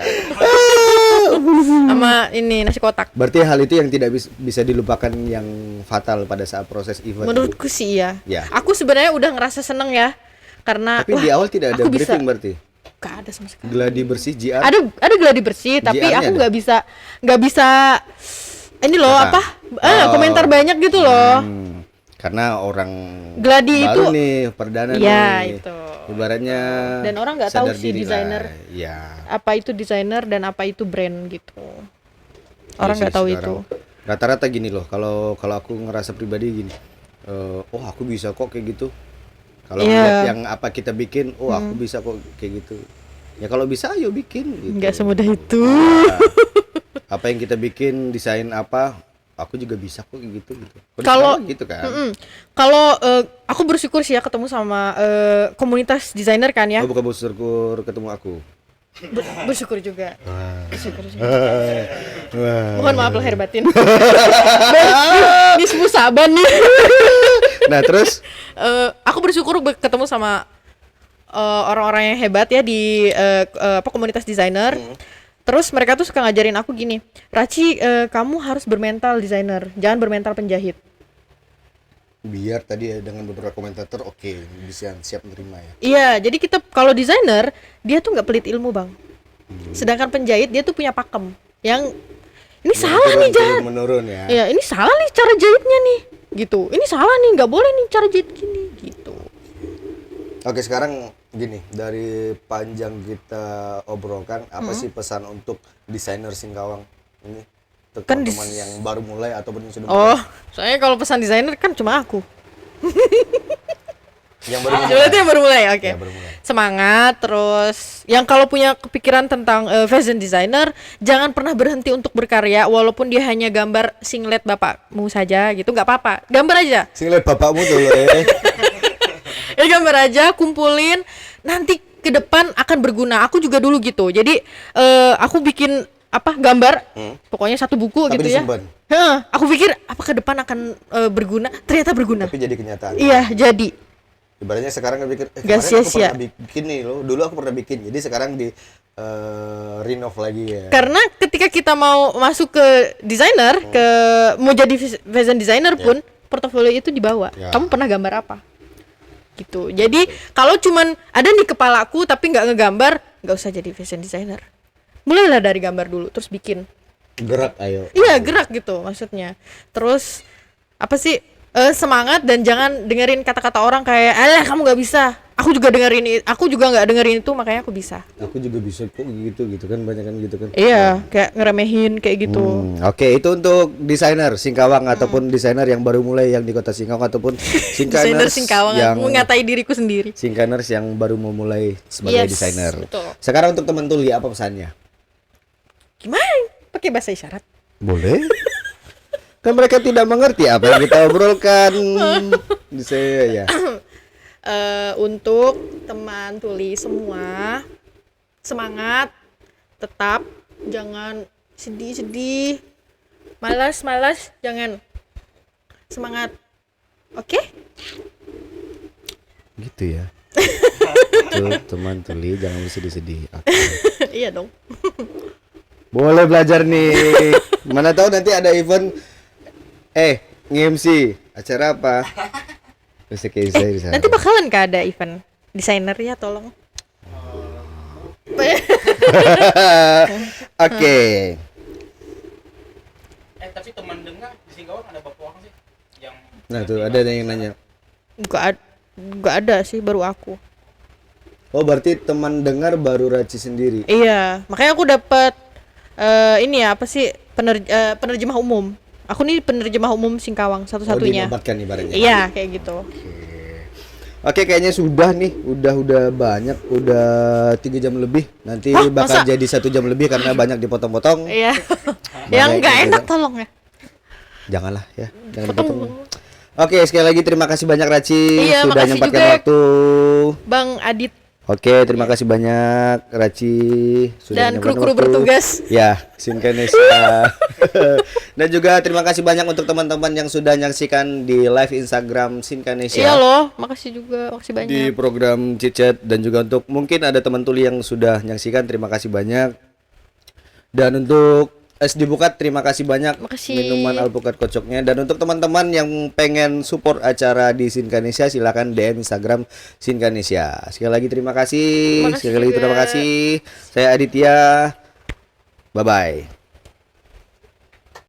Sama ini nasi kotak. Berarti hal itu yang tidak bisa dilupakan yang fatal pada saat proses event. Menurutku sih iya. Ya. Aku sebenarnya udah ngerasa seneng ya. Karena Tapi di awal tidak ada aku bisa. briefing berarti. Gak ada sama sekali. Gladi bersih JR. Ada gladi bersih tapi JR-nya aku ada? nggak bisa ini loh Kata. apa komentar banyak gitu loh. Karena orang Gladi baru itu nih perdana ya nih. itu. Ibaratnya Dan orang nggak tahu sadar sih diri desainer. lah. Ya. Apa itu desainer dan apa itu brand gitu. Orang Iya nggak sih, tahu sekarang. itu. Rata-rata gini loh. Kalau aku ngerasa pribadi gini. Oh aku bisa kok kayak gitu. Kalau Iya. ngeliat yang apa kita bikin, oh aku bisa kok kayak gitu. Ya kalau bisa ayo bikin gitu. Nggak semudah itu. Nah, apa yang kita bikin, desain apa, aku juga bisa kok kayak gitu. Kok Kalau- sekarang gitu kan. Kalau aku bersyukur sih ya ketemu sama komunitas desainer kan ya. Oh bukan bersyukur ketemu aku. Bersyukur juga. Bersyukur juga. Wah. Mohon maaf lahir batin. Nismu saban nih. Nah terus Aku bersyukur ketemu sama orang-orang yang hebat ya di komunitas desainer. Terus mereka tuh suka ngajarin aku gini, Raci, kamu harus bermental desainer, jangan bermental penjahit. biar tadi ya dengan beberapa komentator oke, bisa siap menerima ya. Iya, jadi kita kalau desainer dia tuh nggak pelit ilmu, Bang. Sedangkan penjahit dia tuh punya pakem yang ini salah nih jahit. Menurun ya. Iya, ini salah nih cara jahitnya nih, gitu. Ini salah nih, nggak boleh nih cara jahit gini, gitu. Oke sekarang gini, dari panjang kita obrolkan, apa sih pesan untuk desainer Singkawang ini? Untuk Kan teman-teman yang baru mulai ataupun yang sudah Oh, soalnya kalau pesan desainer kan cuma aku. yang baru mulai. Berarti yang baru mulai, oke. Ya, baru mulai. Semangat, terus yang kalau punya kepikiran tentang fashion designer, jangan pernah berhenti untuk berkarya, walaupun dia hanya gambar singlet bapakmu saja gitu, nggak apa-apa. Gambar aja. Sing lihat bapakmu tuh Gambar aja, kumpulin, nanti ke depan akan berguna. Aku juga dulu gitu. Jadi aku bikin gambar, pokoknya satu buku Tapi gitu ya. disimpan. Aku pikir apa ke depan akan berguna, ternyata berguna. Tapi jadi kenyataan. Iya, jadi. Ibaratnya sekarang nggak pikir, Nggak kemarin aku sia-sia. pernah bikin nih loh, dulu aku pernah bikin, jadi sekarang di renov lagi ya. Karena ketika kita mau masuk ke desainer, mau jadi fashion designer pun, portofolio itu dibawa. Ya. Kamu pernah gambar apa? Gitu. Jadi kalau cuman ada di kepalaku tapi nggak ngegambar, nggak usah jadi fashion designer. Mulailah dari gambar dulu, terus bikin. Gerak ayo. Iya, gerak gitu maksudnya. Terus apa sih? Semangat dan jangan dengerin kata-kata orang kayak, "Alah, kamu nggak bisa." Aku juga nggak dengerin itu, makanya aku bisa. Aku juga bisa kok gitu kan, banyak kan gitu kan. Iya, kayak ngeremehin kayak gitu. Oke, itu untuk desainer Singkawang ataupun desainer yang baru mulai yang di kota Singkawang ataupun Desainer Singkaners Singkawang, yang aku mengatai diriku sendiri. Singkaners yang baru mau mulai sebagai Yes, desainer. betul. Sekarang untuk teman tuli apa pesannya? Gimana? Pakai bahasa isyarat. Boleh? Kan mereka tidak mengerti apa yang kita obrolkan di saya ya. Untuk teman tuli semua, semangat, tetap jangan sedih-sedih, malas jangan, semangat, oke? Gitu ya. Tuh teman tuli jangan bersedih-sedih. Oke. Iya dong. Boleh belajar nih. Mana tahu nanti ada event nge-MC acara apa? Terus kayak saya di sana. Nanti bakalan gak ada event desainer ya, tolong. Oke. Tapi teman dengar di Singkawang ada Bapak Wang sih yang Nah, tuh ada yang nanya. Gak ada sih, baru aku. Oh, berarti teman dengar baru Raci sendiri. Iya, makanya aku dapat ini ya, apa sih, penerjemah umum. Aku nih penerjemah umam Singkawang Oh, satu-satunya. dinobatkan ibaratnya. Iya, kayak gitu. Oke, kayaknya sudah nih, udah banyak, udah 3 jam lebih. Nanti Hah, bakal masa? jadi 1 jam lebih karena banyak dipotong-potong. Iya. Makanya Yang nggak kayak enak gitu. tolong ya. Janganlah ya, jangan Potong. dipotong. Oke, sekali lagi terima kasih banyak Raci Iya, sudah makasih nyempatkan juga. waktu. Bang Adit Oke, terima kasih banyak Raci sudah dan menyempatkan kru-kru waktu. bertugas. Ya, Sinkanesia. Dan juga terima kasih banyak untuk teman-teman yang sudah menyaksikan di live Instagram Sinkanesia. Iya loh, makasih juga, makasih banyak. Di program Cicet, dan juga untuk mungkin ada teman tuli yang sudah menyaksikan, terima kasih banyak. Dan untuk SD Bukat, terima kasih banyak Makasih. minuman alpukat kocoknya. Dan untuk teman-teman yang pengen support acara di Sinkanesia, silakan DM Instagram Sinkanesia. Sekali lagi terima kasih. Makasih Sekali lagi juga. terima kasih. Saya Aditya. Bye bye.